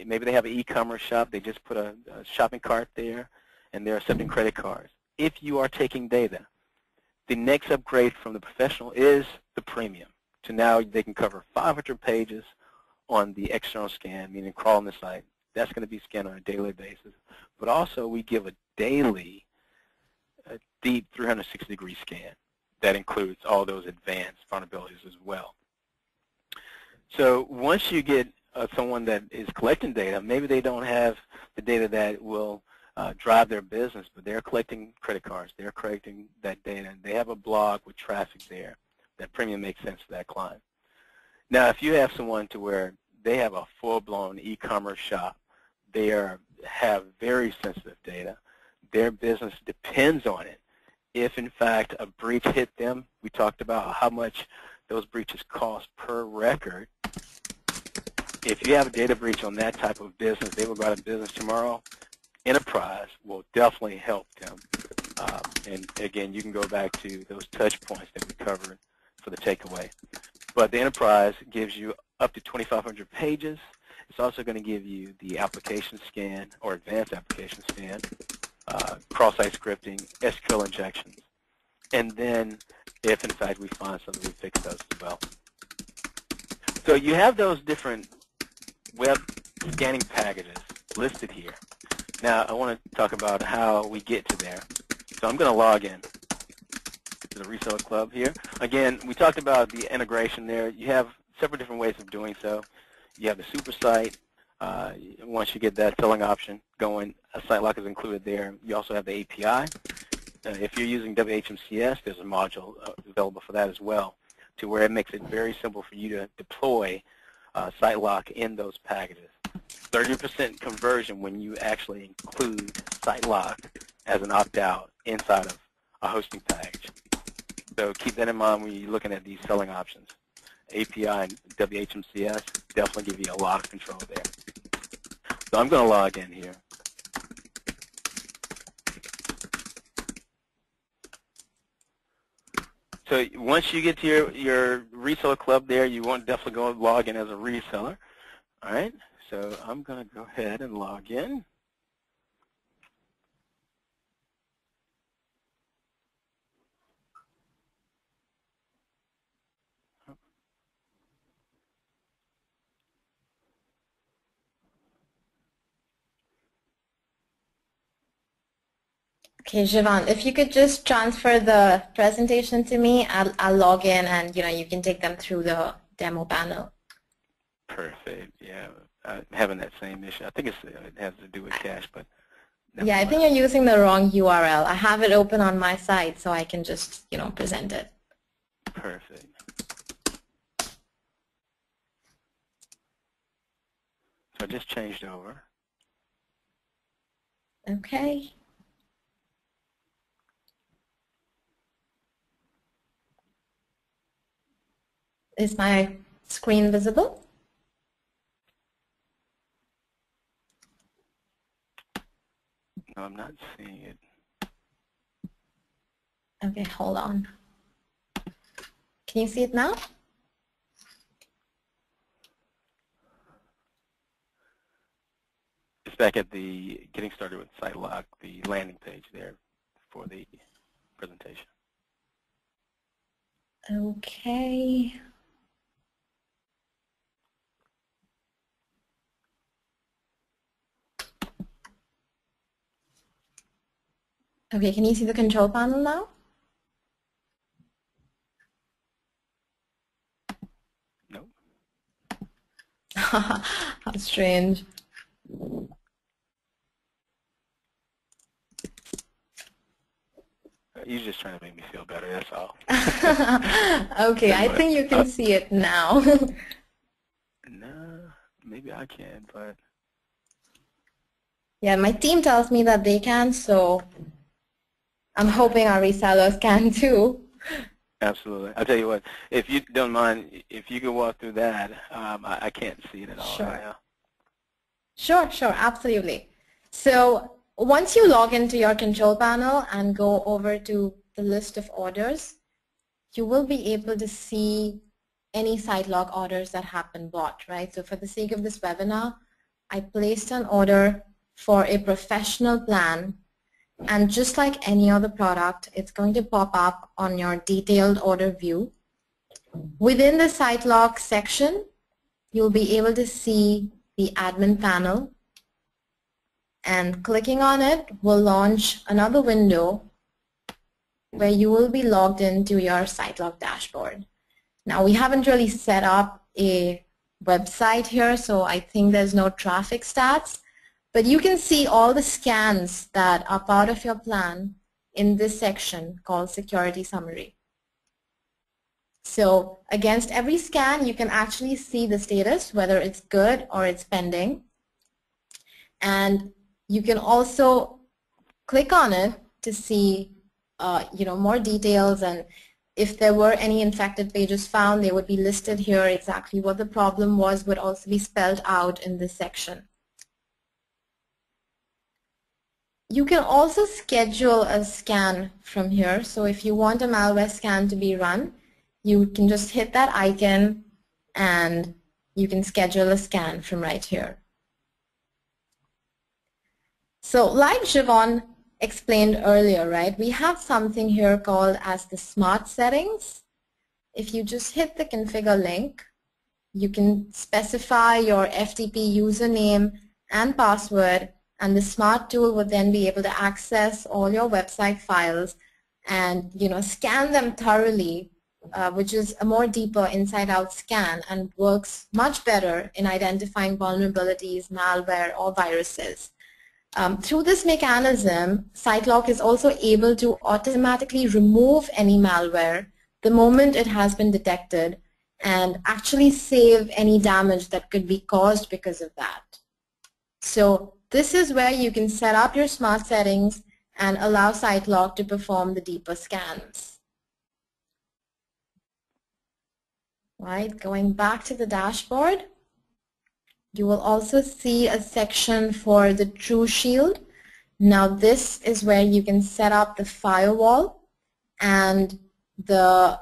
Speaker 2: maybe they have an e-commerce shop, they just put a shopping cart there, and they're accepting credit cards. If you are taking data, the next upgrade from the professional is the premium. So now they can cover 500 pages on the external scan, meaning crawling the site. That's going to be scanned on a daily basis. But also we give a daily deep 360-degree scan that includes all those advanced vulnerabilities as well. So once you get someone that is collecting data, maybe they don't have the data that will drive their business, but they're collecting credit cards, they're collecting that data, and they have a blog with traffic there. That premium makes sense to that client. Now, if you have someone to where they have a full-blown e-commerce shop, they have very sensitive data, their business depends on it. If, in fact, a breach hit them, we talked about how much those breaches cost per record. If you have a data breach on that type of business, they will go out of business tomorrow. Enterprise will definitely help them. And again, you can go back to those touch points that we covered for the takeaway. But the enterprise gives you up to 2,500 pages. It's also going to give you the application scan or advanced application scan, cross-site scripting, SQL injections. And then if, in fact, we find something, we fix those as well. So you have those different web scanning packages listed here. Now, I want to talk about how we get to there. So I'm going to log in to the Reseller Club here. Again, we talked about the integration there. You have several different ways of doing so. You have the super site. Once you get that selling option going, a SiteLock is included there. You also have the API. If you're using WHMCS, there's a module available for that as well, to where it makes it very simple for you to deploy SiteLock in those packages. 30% conversion when you actually include SiteLock as an opt-out inside of a hosting package. So keep that in mind when you're looking at these selling options. API and WHMCS definitely give you a lot of control there. So I'm going to log in here. So once you get to your Reseller Club there, you want to definitely go log in as a reseller. All right, so I'm going to go ahead and log in.
Speaker 1: Okay, Siobhan, if you could just transfer the presentation to me, I'll log in and you can take them through the demo panel.
Speaker 2: Perfect. Yeah, I'm having that same issue. I think it has to do with cache, but
Speaker 1: yeah, I think you're using the wrong URL. I have it open on my side, so I can just present it.
Speaker 2: Perfect. So I just changed over.
Speaker 1: Okay. Is my screen visible?
Speaker 2: No, I'm not seeing it.
Speaker 1: Okay, hold on. Can you see it now?
Speaker 2: It's back at the Getting Started with SiteLock, the landing page there for the presentation.
Speaker 1: Okay. Okay, can you see the control panel now?
Speaker 2: No.
Speaker 1: How strange.
Speaker 2: You're just trying to make me feel better, that's all.
Speaker 1: Okay, I think you can see it now.
Speaker 2: No, maybe I can, but...
Speaker 1: Yeah, my team tells me that they can, so I'm hoping our resellers can too.
Speaker 2: Absolutely. I'll tell you what, if you don't mind, if you could walk through that, I can't see it at all right now.
Speaker 1: Sure, absolutely. So once you log into your control panel and go over to the list of orders, you will be able to see any SiteLock orders that have been bought, right? So for the sake of this webinar, I placed an order for a professional plan, and just like any other product, it's going to pop up on your detailed order view. Within the SiteLock section, you'll be able to see the admin panel, and clicking on it will launch another window where you will be logged into your SiteLock dashboard. Now, we haven't really set up a website here, so I think there's no traffic stats, but you can see all the scans that are part of your plan in this section called Security Summary. So against every scan, you can actually see the status, whether it's good or it's pending. And you can also click on it to see more details, and if there were any infected pages found, they would be listed here. Exactly what the problem was would also be spelled out in this section. You can also schedule a scan from here. So if you want a malware scan to be run, you can just hit that icon and you can schedule a scan from right here. So like Siobhan explained earlier, right, we have something here called as the smart settings. If you just hit the configure link, you can specify your FTP username and password, and the smart tool would then be able to access all your website files and scan them thoroughly, which is a more deeper inside-out scan and works much better in identifying vulnerabilities, malware, or viruses. Through this mechanism, SiteLock is also able to automatically remove any malware the moment it has been detected and actually save any damage that could be caused because of that. So this is where you can set up your smart settings and allow SiteLock to perform the deeper scans. Right, going back to the dashboard, you will also see a section for the True Shield. Now this is where you can set up the firewall and the,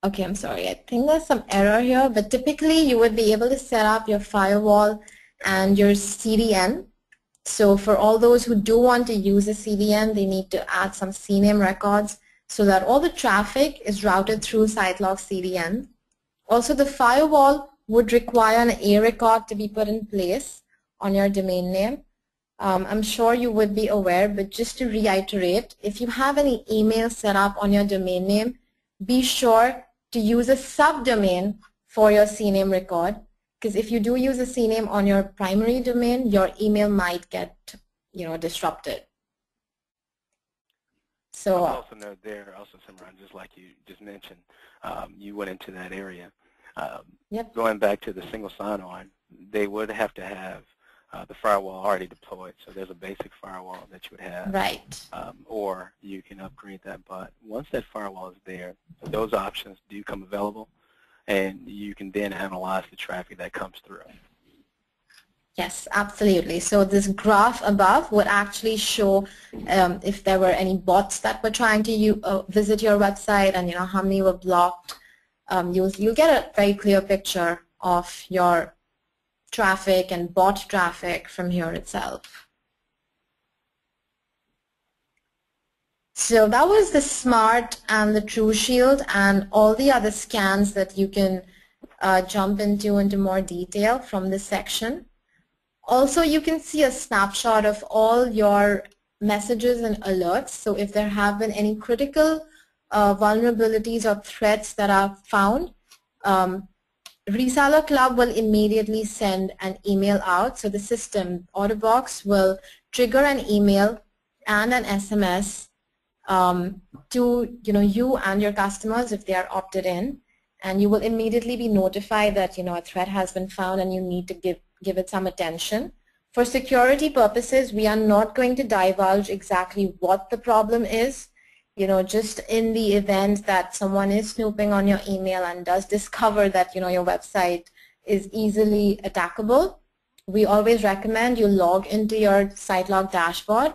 Speaker 1: okay, I'm sorry, I think there's some error here, but typically you would be able to set up your firewall and your CDN. So for all those who do want to use a CDN, they need to add some CNAME records so that all the traffic is routed through SiteLock CDN. Also, the firewall would require an A record to be put in place on your domain name. I'm sure you would be aware, but just to reiterate, if you have any email set up on your domain name, be sure to use a subdomain for your CNAME record, because if you do use a CNAME on your primary domain, your email might get disrupted. So
Speaker 2: I'll also note there, also Simran, just like you just mentioned, you went into that area.
Speaker 1: Yep.
Speaker 2: Going back to the single sign-on, they would have to have the firewall already deployed. So there's a basic firewall that you would have.
Speaker 1: Right.
Speaker 2: Or you can upgrade that. But once that firewall is there, those options do come available, and you can then analyze the traffic that comes through.
Speaker 1: Yes, absolutely. So this graph above would actually show if there were any bots that were trying to visit your website, and how many were blocked. You'll get a very clear picture of your traffic and bot traffic from here itself. So that was the Smart and the TrueShield and all the other scans that you can jump into more detail from this section. Also, you can see a snapshot of all your messages and alerts. So if there have been any critical vulnerabilities or threats that are found, ResellerClub will immediately send an email out. So the system, Autobox, will trigger an email and an SMS to you and your customers if they are opted in, and you will immediately be notified that a threat has been found and you need to give it some attention. For security purposes, we are not going to divulge exactly what the problem is. Just in the event that someone is snooping on your email and does discover that your website is easily attackable, we always recommend you log into your SiteLock dashboard,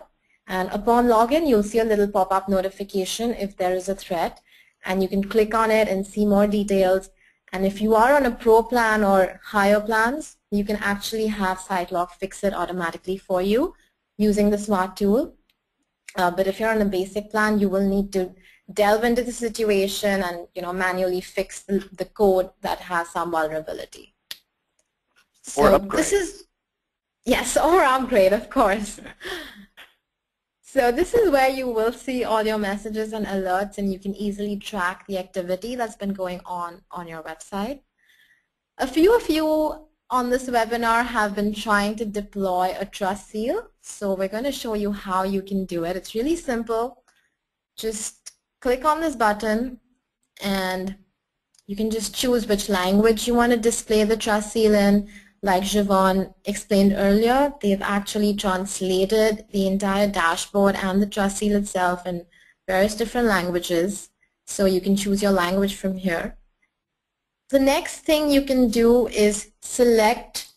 Speaker 1: and upon login you'll see a little pop-up notification if there is a threat, and you can click on it and see more details. And if you are on a pro plan or higher plans, you can actually have SiteLock fix it automatically for you using the Smart tool. But if you're on a basic plan, you will need to delve into the situation and manually fix the code that has some vulnerability.
Speaker 2: Or upgrade.
Speaker 1: Yes, or upgrade, of course. So this is where you will see all your messages and alerts, and you can easily track the activity that's been going on your website. A few of you on this webinar have been trying to deploy a trust seal. So we're going to show you how you can do it. It's really simple. Just click on this button and you can just choose which language you want to display the trust seal in. Like Siobhan explained earlier, they've actually translated the entire dashboard and the trust seal itself in various different languages. So you can choose your language from here. The next thing you can do is select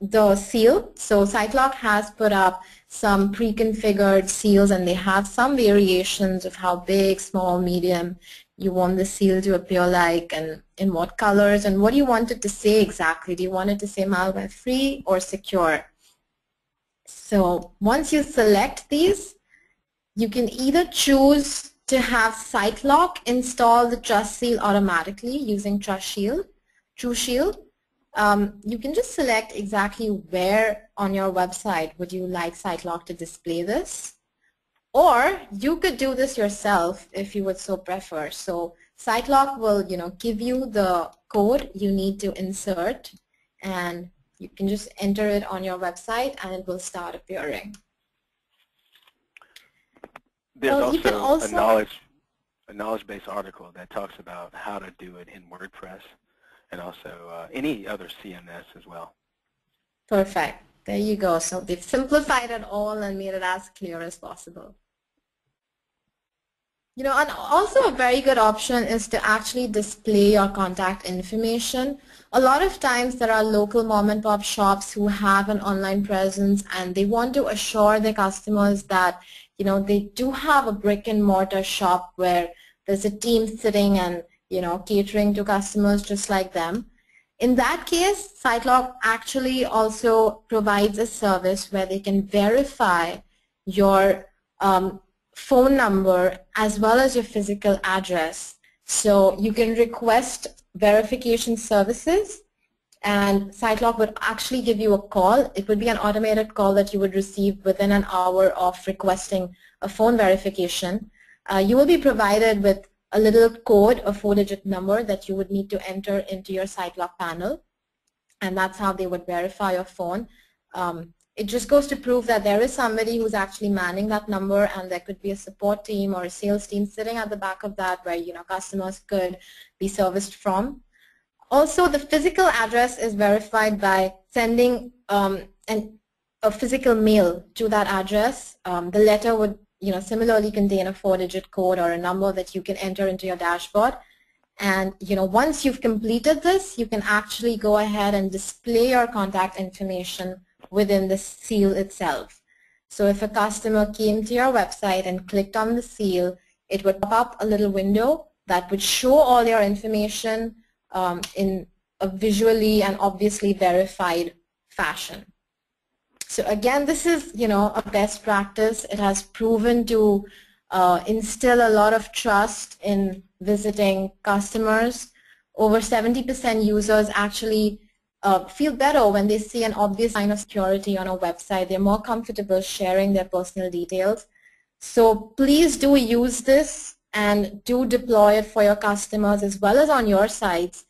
Speaker 1: the seal. So SiteLock has put up some pre-configured seals, and they have some variations of how big, small, medium you want the seal to appear like, and in what colors, and what do you want it to say exactly. Do you want it to say malware free or secure? So once you select these, you can either choose to have SiteLock install the trust seal automatically using TrueShield. You can just select exactly where on your website would you like SiteLock to display this. Or you could do this yourself if you would so prefer. So SiteLock will give you the code you need to insert, and you can just enter it on your website and it will start appearing.
Speaker 2: There's a knowledge-based article that talks about how to do it in WordPress, and also any other CMS as well.
Speaker 1: Perfect. There you go. So they've simplified it all and made it as clear as possible. And also a very good option is to actually display your contact information. A lot of times there are local mom and pop shops who have an online presence, and they want to assure their customers that they do have a brick and mortar shop where there's a team sitting and catering to customers just like them. In that case, SiteLock actually also provides a service where they can verify your phone number as well as your physical address. So you can request verification services, and SiteLock would actually give you a call. It would be an automated call that you would receive within an hour of requesting a phone verification. You will be provided with a little code, a 4-digit number that you would need to enter into your SiteLock panel, and that's how they would verify your phone. It just goes to prove that there is somebody who's actually manning that number, and there could be a support team or a sales team sitting at the back of that where customers could be serviced from. Also, the physical address is verified by sending a physical mail to that address. The letter would similarly contain a 4-digit code or a number that you can enter into your dashboard. And once you've completed this, you can actually go ahead and display your contact information within the seal itself. So if a customer came to your website and clicked on the seal, it would pop up a little window that would show all your information in a visually and obviously verified fashion. So again, this is a best practice. It has proven to instill a lot of trust in visiting customers. Over 70% users actually feel better when they see an obvious sign of security on a website. They're more comfortable sharing their personal details. So please do use this and do deploy it for your customers as well as on your sites.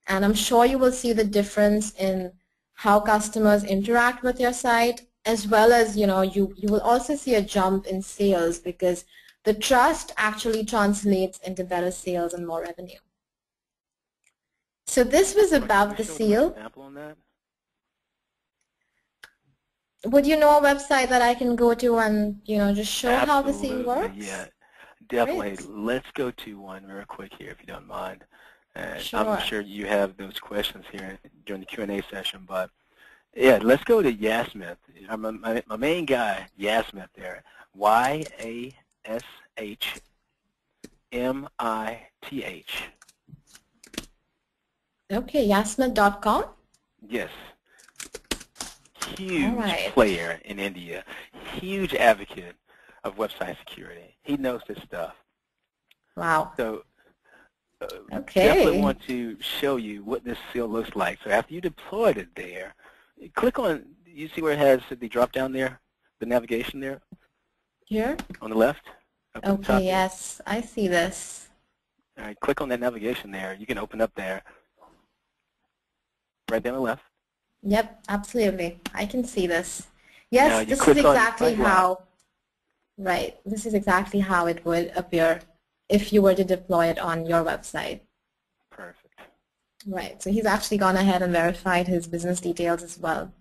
Speaker 1: And I'm sure you will see the difference in how customers interact with your site, as well as you will also see a jump in sales, because the trust actually translates into better sales and more revenue. So this was about the seal.
Speaker 2: An example on that?
Speaker 1: Would you know a website that I can go to and just show
Speaker 2: Absolutely,
Speaker 1: how the seal works?
Speaker 2: Yeah, definitely.
Speaker 1: Great.
Speaker 2: Let's go to one real quick here, if you don't mind.
Speaker 1: Sure.
Speaker 2: I'm sure you have those questions here during the Q&A session, but yeah, let's go to Yasmith. My main guy, Yasmith there. YASHMITH.
Speaker 1: Okay, yasmith.com?
Speaker 2: Yes. Huge player in India. Huge advocate of website security. He knows this stuff.
Speaker 1: Wow.
Speaker 2: So
Speaker 1: okay.
Speaker 2: Definitely want to show you what this seal looks like. So after you deployed it there, click on, you see where it has the drop down there, the navigation there?
Speaker 1: Here?
Speaker 2: On the left?
Speaker 1: Okay, yes, I see this.
Speaker 2: All right, click on that navigation there. You can open up there. Right there on the left.
Speaker 1: Yep, absolutely. I can see this. Yes, this is exactly how, right, this is exactly how it would appear if you were to deploy it on your website.
Speaker 2: Perfect.
Speaker 1: Right, so he's actually gone ahead and verified his business details as well.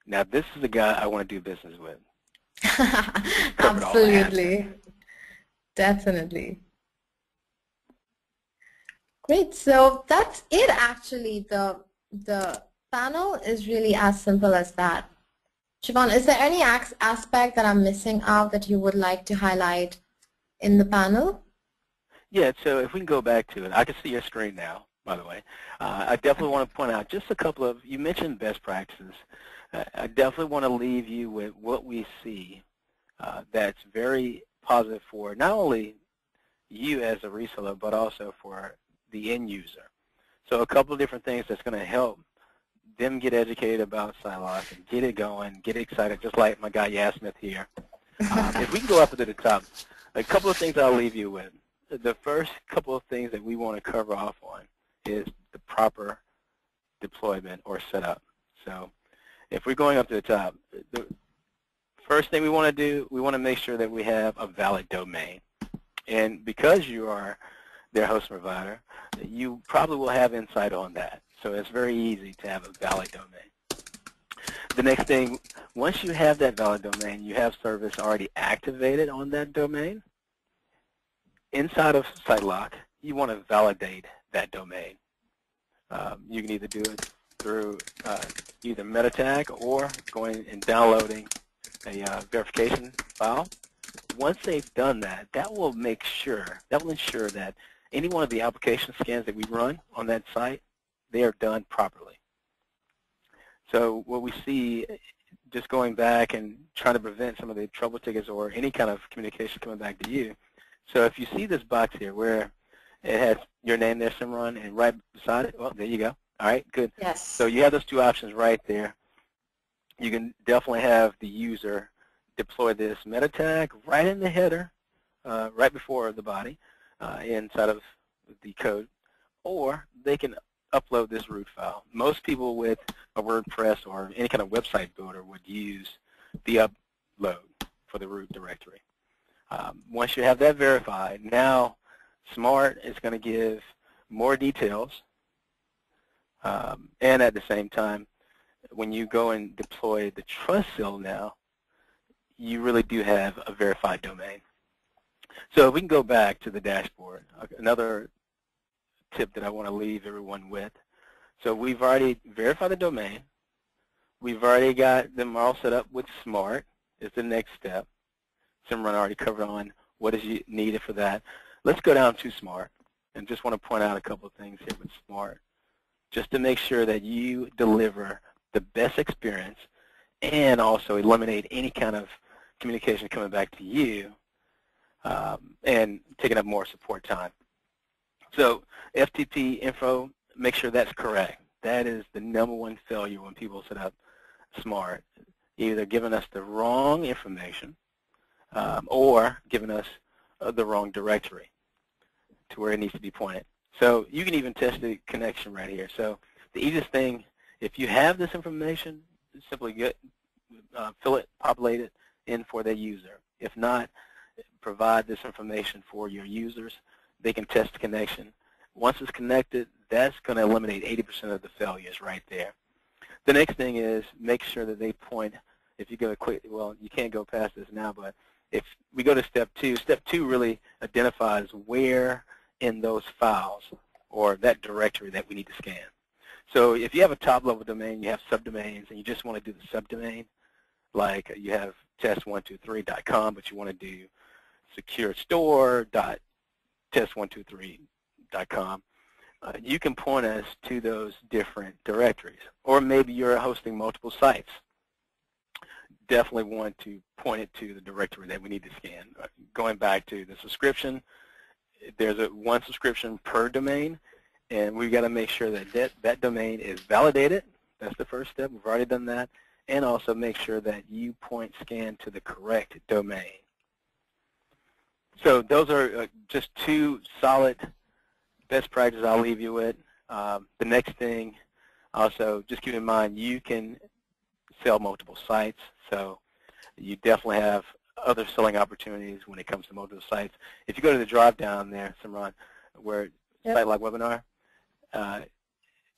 Speaker 2: Now this is the guy I want to do business with.
Speaker 1: Absolutely. Definitely. Great, so that's it actually. The panel is really as simple as that. Siobhan, is there any aspect that I'm missing out that you would like to highlight in the panel?
Speaker 2: Yeah, so if we can go back to it, I can see your screen now, by the way. I definitely want to point out just a couple of, you mentioned best practices. I definitely want to leave you with what we see that's very positive for not only you as a reseller, but also for the end user. So a couple of different things that's going to help them get educated about SiteLock and get it going, get excited, just like my guy Yasmith here. If we can go up to the top, a couple of things I'll leave you with. The first couple of things that we want to cover off on is the proper deployment or setup. So if we're going up to the top, the first thing we want to do, we want to make sure that we have a valid domain. And because you are their host provider, you probably will have insight on that. So it's very easy to have a valid domain. The next thing, once you have that valid domain, you have service already activated on that domain. Inside of SiteLock, you want to validate that domain. You can either do it through either meta tag or going and downloading a verification file. Once they've done that, that will ensure that any one of the application scans that we run on that site, they are done properly. So what we see, just going back and trying to prevent some of the trouble tickets or any kind of communication coming back to you. So if you see this box here where it has your name there, Simran, and right beside it, well, there you go. All right, good.
Speaker 1: Yes.
Speaker 2: So you have those two options right there. You can definitely have the user deploy this meta tag right in the header, right before the body, inside of the code, or they can upload this root file. Most people with a WordPress or any kind of website builder would use the upload for the root directory. Once you have that verified, now Smart is going to give more details, and at the same time, when you go and deploy the trust seal now, you really do have a verified domain. So if we can go back to the dashboard, another tip that I want to leave everyone with. So we've already verified the domain. We've already got them all set up with SMART is the next step. Simran already covered on what is needed for that. Let's go down to SMART, and just want to point out a couple of things here with SMART, just to make sure that you deliver the best experience and also eliminate any kind of communication coming back to you and taking up more support time. So FTP info, make sure that's correct. That is the #1 failure when people set up SMART, either giving us the wrong information or giving us the wrong directory to where it needs to be pointed. So you can even test the connection right here. So the easiest thing, if you have this information, simply fill it, populate it in for the user. If not, provide this information for your users. They can test the connection. Once it's connected, that's going to eliminate 80% of the failures right there. The next thing is make sure that they point, if you go quick, well, you can't go past this now, but if we go to step 2 really identifies where in those files or that directory that we need to scan. So if you have a top-level domain, you have subdomains, and you just want to do the subdomain, like you have test123.com, but you want to do securestore.test123.com, you can point us to those different directories. Or maybe you're hosting multiple sites. Definitely want to point it to the directory that we need to scan. Going back to the subscription, there's one subscription per domain, and we've got to make sure that that domain is validated. That's the first step. We've already done that. And also make sure that you point scan to the correct domain. So those are just 2 solid best practices I'll leave you with. The next thing, also, just keep in mind, you can sell multiple sites. So you definitely have other selling opportunities when it comes to multiple sites. If you go to the drop-down there, Simran, where SiteLock webinar,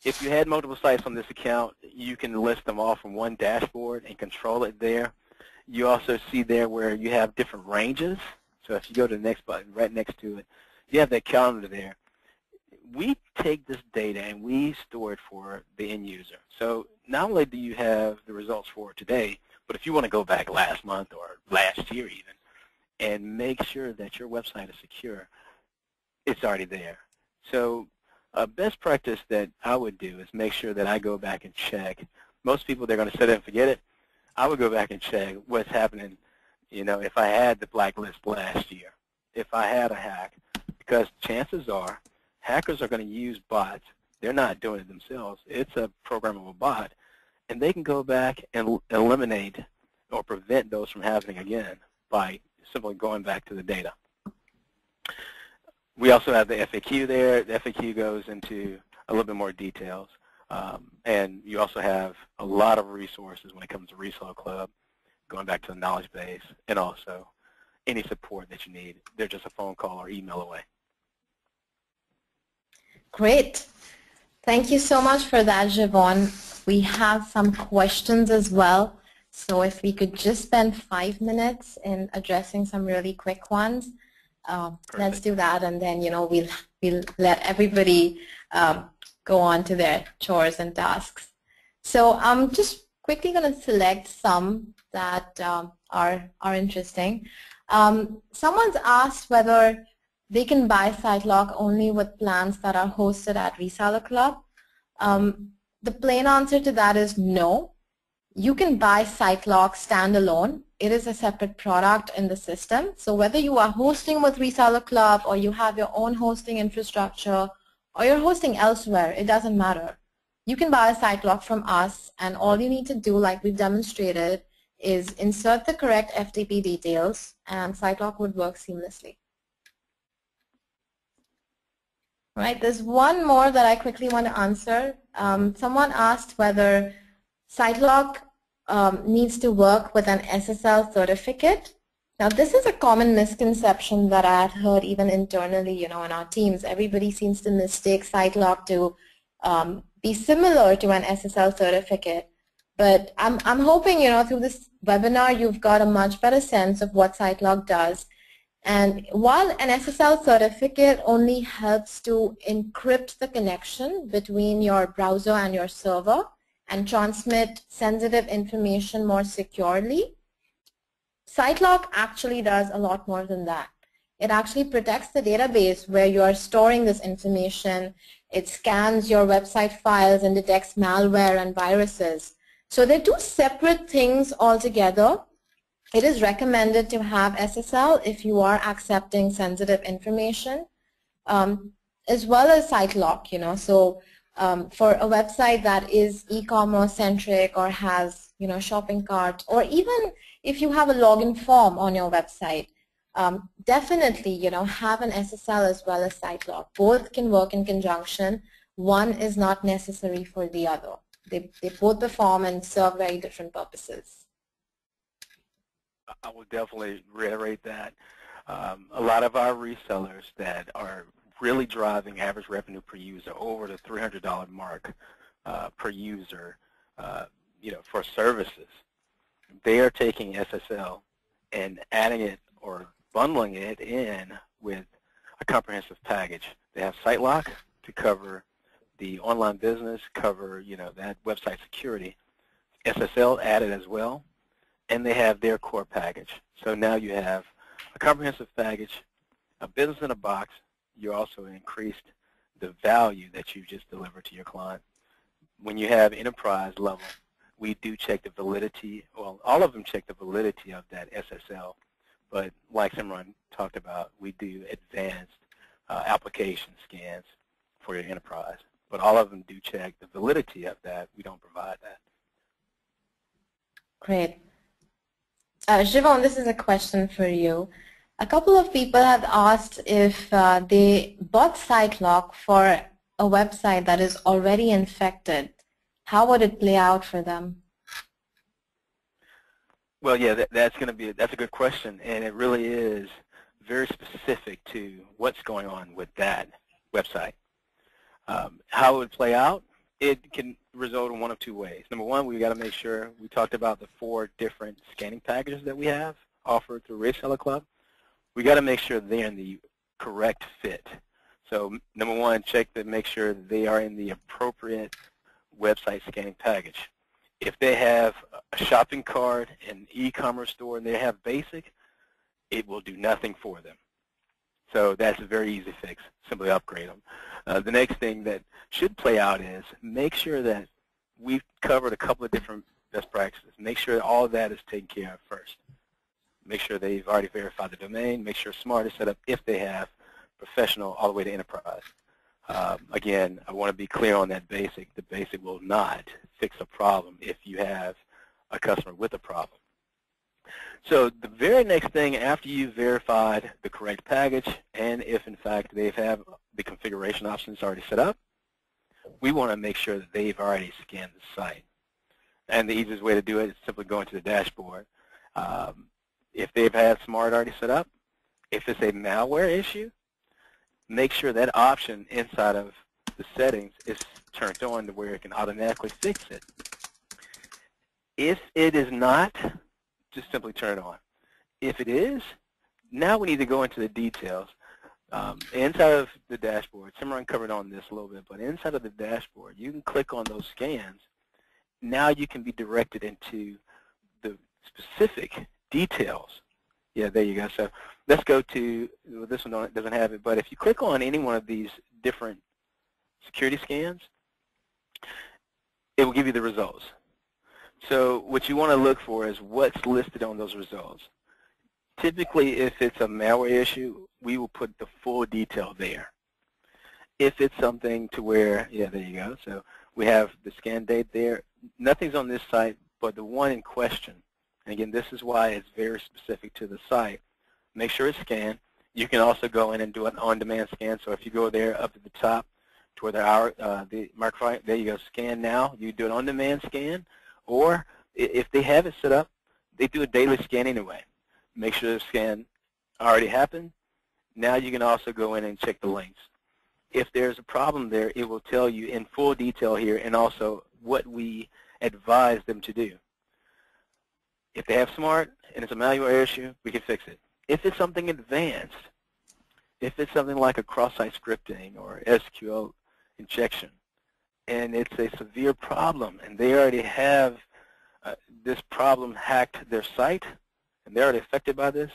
Speaker 2: if you had multiple sites on this account, you can list them all from one dashboard and control it there. You also see there where you have different ranges. So if you go to the next button, right next to it, you have that calendar there. We take this data and we store it for the end user. So not only do you have the results for today, but if you want to go back last month or last year even and make sure that your website is secure, it's already there. So a best practice that I would do is make sure that I go back and check. Most people, they're going to set it and forget it. I would go back and check what's happening, you know, if I had the blacklist last year, if I had a hack, because chances are hackers are going to use bots. They're not doing it themselves. It's a programmable bot, and they can go back and eliminate or prevent those from happening again by simply going back to the data. We also have the FAQ there. The FAQ goes into a little bit more details. And you also have a lot of resources when it comes to ResellerClub, going back to the knowledge base, and also any support that you need. They're just a phone call or email away.
Speaker 1: Great. Thank you so much for that, Javon. We have some questions as well. So if we could just spend 5 minutes in addressing some really quick ones. Let's do that, and then we'll let everybody go on to their chores and tasks. So I'm just quickly going to select some that are interesting. Someone's asked whether they can buy SiteLock only with plans that are hosted at ResellerClub. The plain answer to that is no. You can buy SiteLock standalone. It is a separate product in the system. So whether you are hosting with ResellerClub or you have your own hosting infrastructure or you're hosting elsewhere, it doesn't matter. You can buy a SiteLock from us, and all you need to do, like we've demonstrated, is insert the correct FTP details, and SiteLock would work seamlessly. Right, there's one more that I quickly want to answer. Someone asked whether SiteLock needs to work with an SSL certificate. Now, this is a common misconception that I had heard even internally, in our teams. Everybody seems to mistake SiteLock to be similar to an SSL certificate. But I'm hoping, through this webinar, you've got a much better sense of what SiteLock does. And while an SSL certificate only helps to encrypt the connection between your browser and your server and transmit sensitive information more securely, SiteLock actually does a lot more than that. It actually protects the database where you are storing this information. It scans your website files and detects malware and viruses. So they're two separate things altogether. It is recommended to have SSL if you are accepting sensitive information, as well as SiteLock, So for a website that is e-commerce centric or has, shopping cart, or even if you have a login form on your website, definitely, have an SSL as well as SiteLock. Both can work in conjunction. One is not necessary for the other. They both perform and serve very different purposes.
Speaker 2: I will definitely reiterate that. A lot of our resellers that are really driving average revenue per user over the $300 mark per user, for services, they are taking SSL and adding it or bundling it in with a comprehensive package. They have SiteLock to cover the online business, cover that website security. SSL added as well. And they have their core package. So now you have a comprehensive package, a business in a box. You also increased the value that you just delivered to your client. When you have enterprise level, we do check the validity. Well, all of them check the validity of that SSL. But like Simran talked about, we do advanced application scans for your enterprise. But all of them do check the validity of that. We don't provide that.
Speaker 1: Great. Shivon, this is a question for you. A couple of people have asked if they bought SiteLock for a website that is already infected. How would it play out for them?
Speaker 2: Well, yeah, that's a good question, and it really is very specific to what's going on with that website. How it would play out? It can result in one of two ways. Number one, we got to make sure, we talked about the 4 different scanning packages that we have offered through ResellerClub. We got to make sure they're in the correct fit. So number one, check to make sure they are in the appropriate website scanning package. If they have a shopping cart, an e-commerce store, and they have basic, it will do nothing for them. So that's a very easy fix. Simply upgrade them. The next thing that should play out is make sure that we've covered a couple of different best practices. Make sure all of that is taken care of first. Make sure they've already verified the domain. Make sure Smart is set up if they have professional all the way to enterprise. Again, I want to be clear on that basic. The basic will not fix a problem if you have a customer with a problem. So the very next thing after you've verified the correct package, and if in fact they have the configuration options already set up, we want to make sure that they've already scanned the site. And the easiest way to do it is simply go into the dashboard. If they've had Smart already set up, if it's a malware issue, make sure that option inside of the settings is turned on to where it can automatically fix it. If it is not, just simply turn it on. If it is, now we need to go into the details. Inside of the dashboard, Simran covered on this a little bit, but inside of the dashboard, you can click on those scans. Now you can be directed into the specific details. Yeah, there you go. So let's go to, well, this one doesn't have it, but if you click on any one of these different security scans, it will give you the results. So what you want to look for is what's listed on those results. Typically, if it's a malware issue, we will put the full detail there. If it's something to where, yeah, there you go. So we have the scan date there. Nothing's on this site, but the one in question. And again, this is why it's very specific to the site. Make sure it's scanned. You can also go in and do an on-demand scan. So if you go there up at the top to where the microphone, there you go, scan now. You do an on-demand scan. Or if they have it set up, they do a daily scan anyway. Make sure the scan already happened. Now you can also go in and check the links. If there's a problem there, it will tell you in full detail here and also what we advise them to do. If they have Smart and it's a malware issue, we can fix it. If it's something advanced, if it's something like a cross-site scripting or SQL injection, and it's a severe problem, and they already have this problem hacked their site, and they're already affected by this,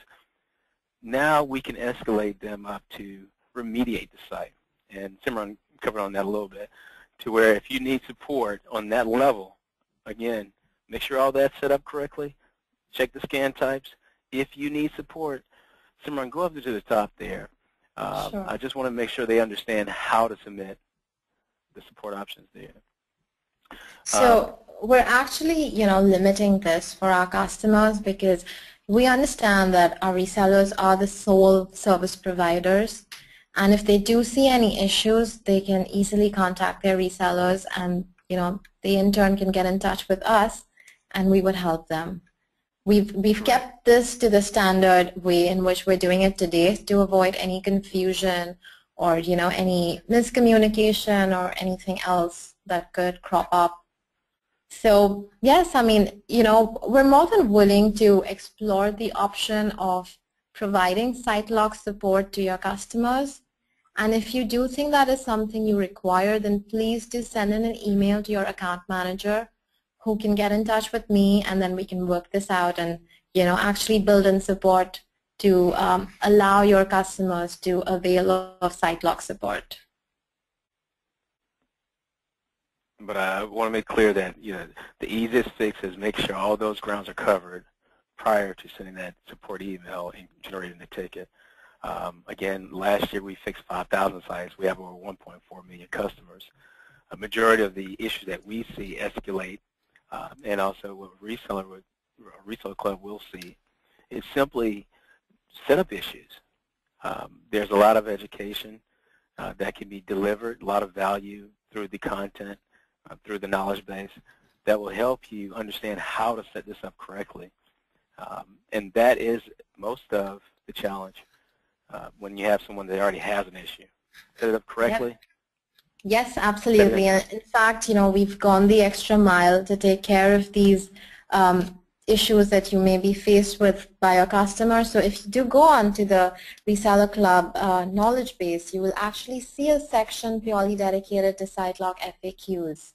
Speaker 2: now we can escalate them up to remediate the site. And Simran covered on that a little bit, to where if you need support on that level, again, make sure all that's set up correctly, check the scan types. If you need support, Simran, go up to the top there.
Speaker 1: Sure.
Speaker 2: I just want to make sure they understand how to submit the support options there.
Speaker 1: So we're actually, limiting this for our customers because we understand that our resellers are the sole service providers, and if they do see any issues, they can easily contact their resellers, and they in turn can get in touch with us, and we would help them. We've kept this to the standard way in which we're doing it today to avoid any confusion or any miscommunication or anything else that could crop up. So yes, I mean, we're more than willing to explore the option of providing SiteLock support to your customers. And if you do think that is something you require, then please do send in an email to your account manager who can get in touch with me, and then we can work this out and actually build in support to allow your customers to avail of SiteLock support.
Speaker 2: But I want to make clear that the easiest fix is make sure all those grounds are covered prior to sending that support email and generating the ticket. Again, last year we fixed 5,000 sites. We have over 1.4 million customers. A majority of the issues that we see escalate, and also what Reseller Club will see, is simply setup issues. There's a lot of education that can be delivered, a lot of value through the content, through the knowledge base that will help you understand how to set this up correctly. And that is most of the challenge when you have someone that already has an issue. Set it up correctly.
Speaker 1: Yep. Yes, absolutely. And in fact, we've gone the extra mile to take care of these issues that you may be faced with by your customers. So if you do go on to the Reseller Club knowledge base, you will actually see a section purely dedicated to SiteLock FAQs.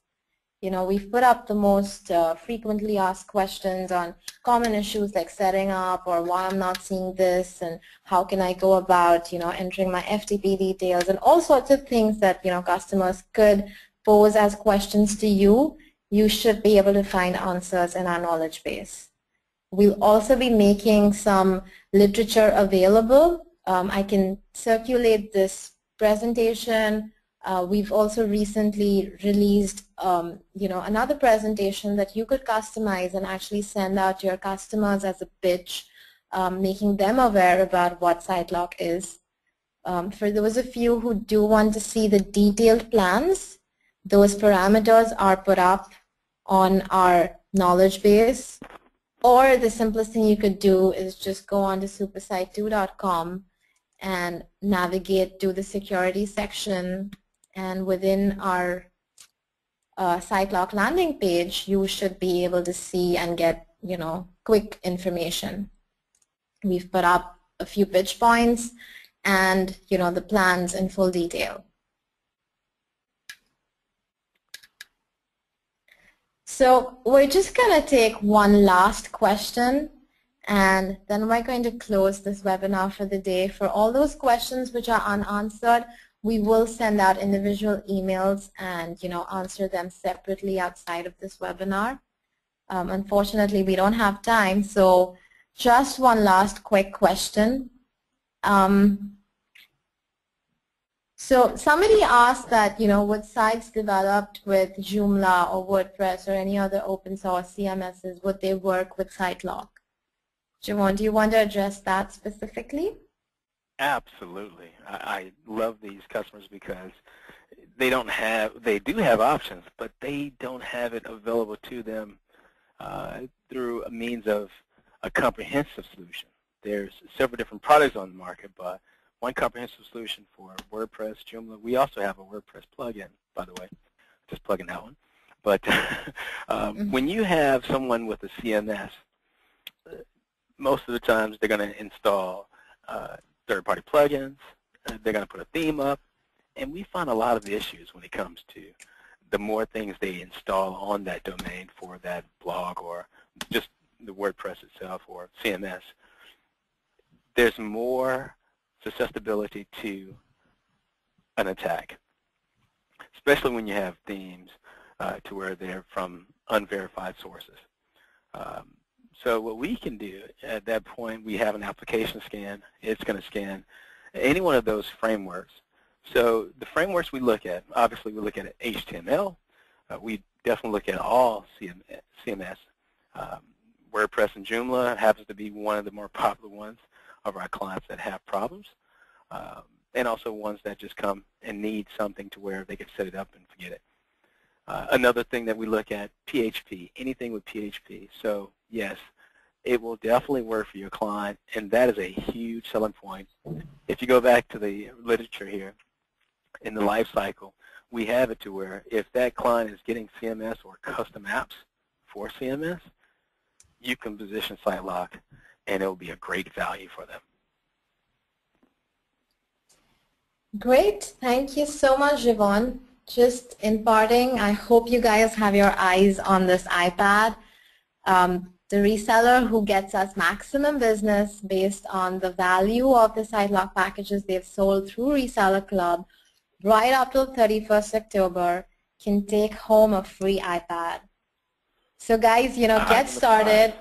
Speaker 1: We've put up the most frequently asked questions on common issues like setting up or why I'm not seeing this and how can I go about, entering my FTP details and all sorts of things that, customers could pose as questions to you. You should be able to find answers in our knowledge base. We'll also be making some literature available. I can circulate this presentation. We've also recently released, another presentation that you could customize and actually send out to your customers as a pitch, making them aware about what SiteLock is. For those of you who do want to see the detailed plans, those parameters are put up on our knowledge base. Or the simplest thing you could do is just go on to supersite2.com and navigate to the security section. And within our SiteLock landing page, you should be able to see and get, quick information. We've put up a few pitch points and, the plans in full detail. So we're just going to take one last question, and then we're going to close this webinar for the day. For all those questions which are unanswered, we will send out individual emails and answer them separately outside of this webinar. Unfortunately, we don't have time, so just one last quick question. So somebody asked that, would sites developed with Joomla or WordPress or any other open source CMSs, would they work with SiteLock? Javon, do you want to address that specifically?
Speaker 2: Absolutely. I love these customers because they do have options, but they don't have it available to them through a means of a comprehensive solution. There's several different products on the market, but one comprehensive solution for WordPress, Joomla. We also have a WordPress plugin, by the way. Just plugging that one. But when you have someone with a CMS, most of the times they're going to install third-party plugins. They're going to put a theme up. And we find a lot of issues when it comes to the more things they install on that domain for that blog or just the WordPress itself or CMS. There's more susceptibility to an attack, especially when you have themes to where they're from unverified sources. So what we can do at that point, we have an application scan. It's going to scan any one of those frameworks. So the frameworks we look at, obviously we look at HTML. We definitely look at all CMS. WordPress and Joomla happens to be one of the more popular ones of our clients that have problems, and also ones that just come and need something to where they can set it up and forget it. Another thing that we look at, PHP, anything with PHP. So yes, it will definitely work for your client, and that is a huge selling point. If you go back to the literature here, in the life cycle, we have it to where if that client is getting CMS or custom apps for CMS, you can position SiteLock, and it will be a great value for them.
Speaker 1: Great. Thank you so much, Yvonne. Just in parting, I hope you guys have your eyes on this iPad. The reseller who gets us maximum business based on the value of the SiteLock packages they've sold through ResellerClub right up till 31st October can take home a free iPad. So guys, get started.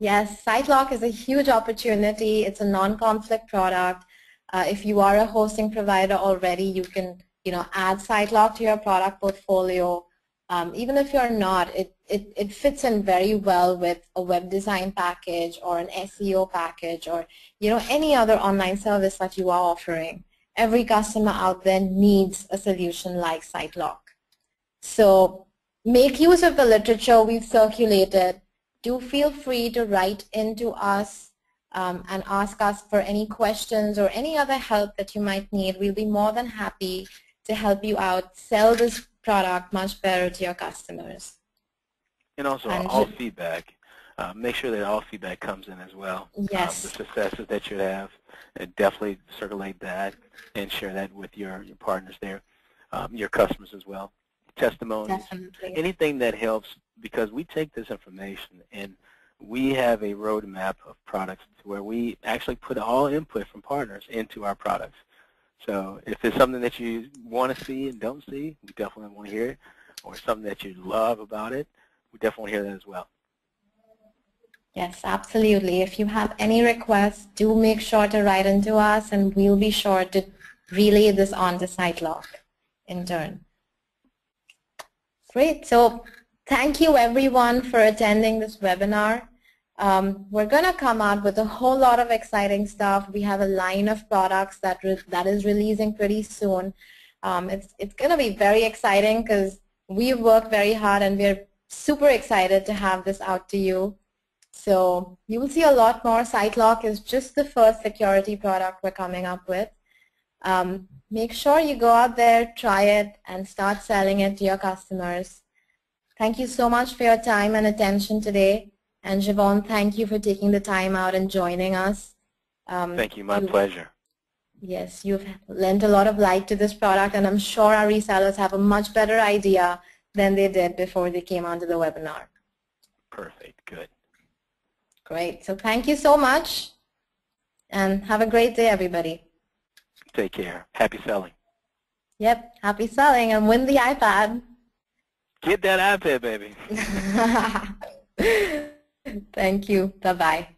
Speaker 1: Yes, SiteLock is a huge opportunity. It's a non-conflict product. If you are a hosting provider already, you can add SiteLock to your product portfolio. Even if you're not, it fits in very well with a web design package or an SEO package or any other online service that you are offering. Every customer out there needs a solution like SiteLock. So make use of the literature we've circulated. Do feel free to write into us and ask us for any questions or any other help that you might need. We'll be more than happy to help you out, sell this product much better to your customers.
Speaker 2: And also all feedback. Make sure that all feedback comes in as well.
Speaker 1: Yes.
Speaker 2: The successes that you have, definitely circulate that and share that with your partners there, your customers as well. Testimonies,
Speaker 1: definitely.
Speaker 2: Anything that helps, because we take this information and we have a roadmap of products where we actually put all input from partners into our products. So if it's something that you want to see and don't see, we definitely want to hear it, or something that you love about it, we definitely want to hear that as well.
Speaker 1: Yes, absolutely. If you have any requests, do make sure to write into us, and we'll be sure to relay this on to SiteLock in turn. Great. So thank you, everyone, for attending this webinar. We're going to come out with a whole lot of exciting stuff. We have a line of products that is releasing pretty soon. It's going to be very exciting because we work very hard, and we're super excited to have this out to you. So you will see a lot more. SiteLock is just the first security product we're coming up with. Make sure you go out there, try it, and start selling it to your customers. Thank you so much for your time and attention today. And Javon, thank you for taking the time out and joining us.
Speaker 2: Thank you. My pleasure.
Speaker 1: Yes, you've lent a lot of light to this product, and I'm sure our resellers have a much better idea than they did before they came onto the webinar.
Speaker 2: Perfect. Good.
Speaker 1: Great. So thank you so much, and have a great day, everybody.
Speaker 2: Take care. Happy selling.
Speaker 1: Yep. Happy selling, and win the iPad.
Speaker 2: Get that iPad, baby.
Speaker 1: Thank you. Bye-bye.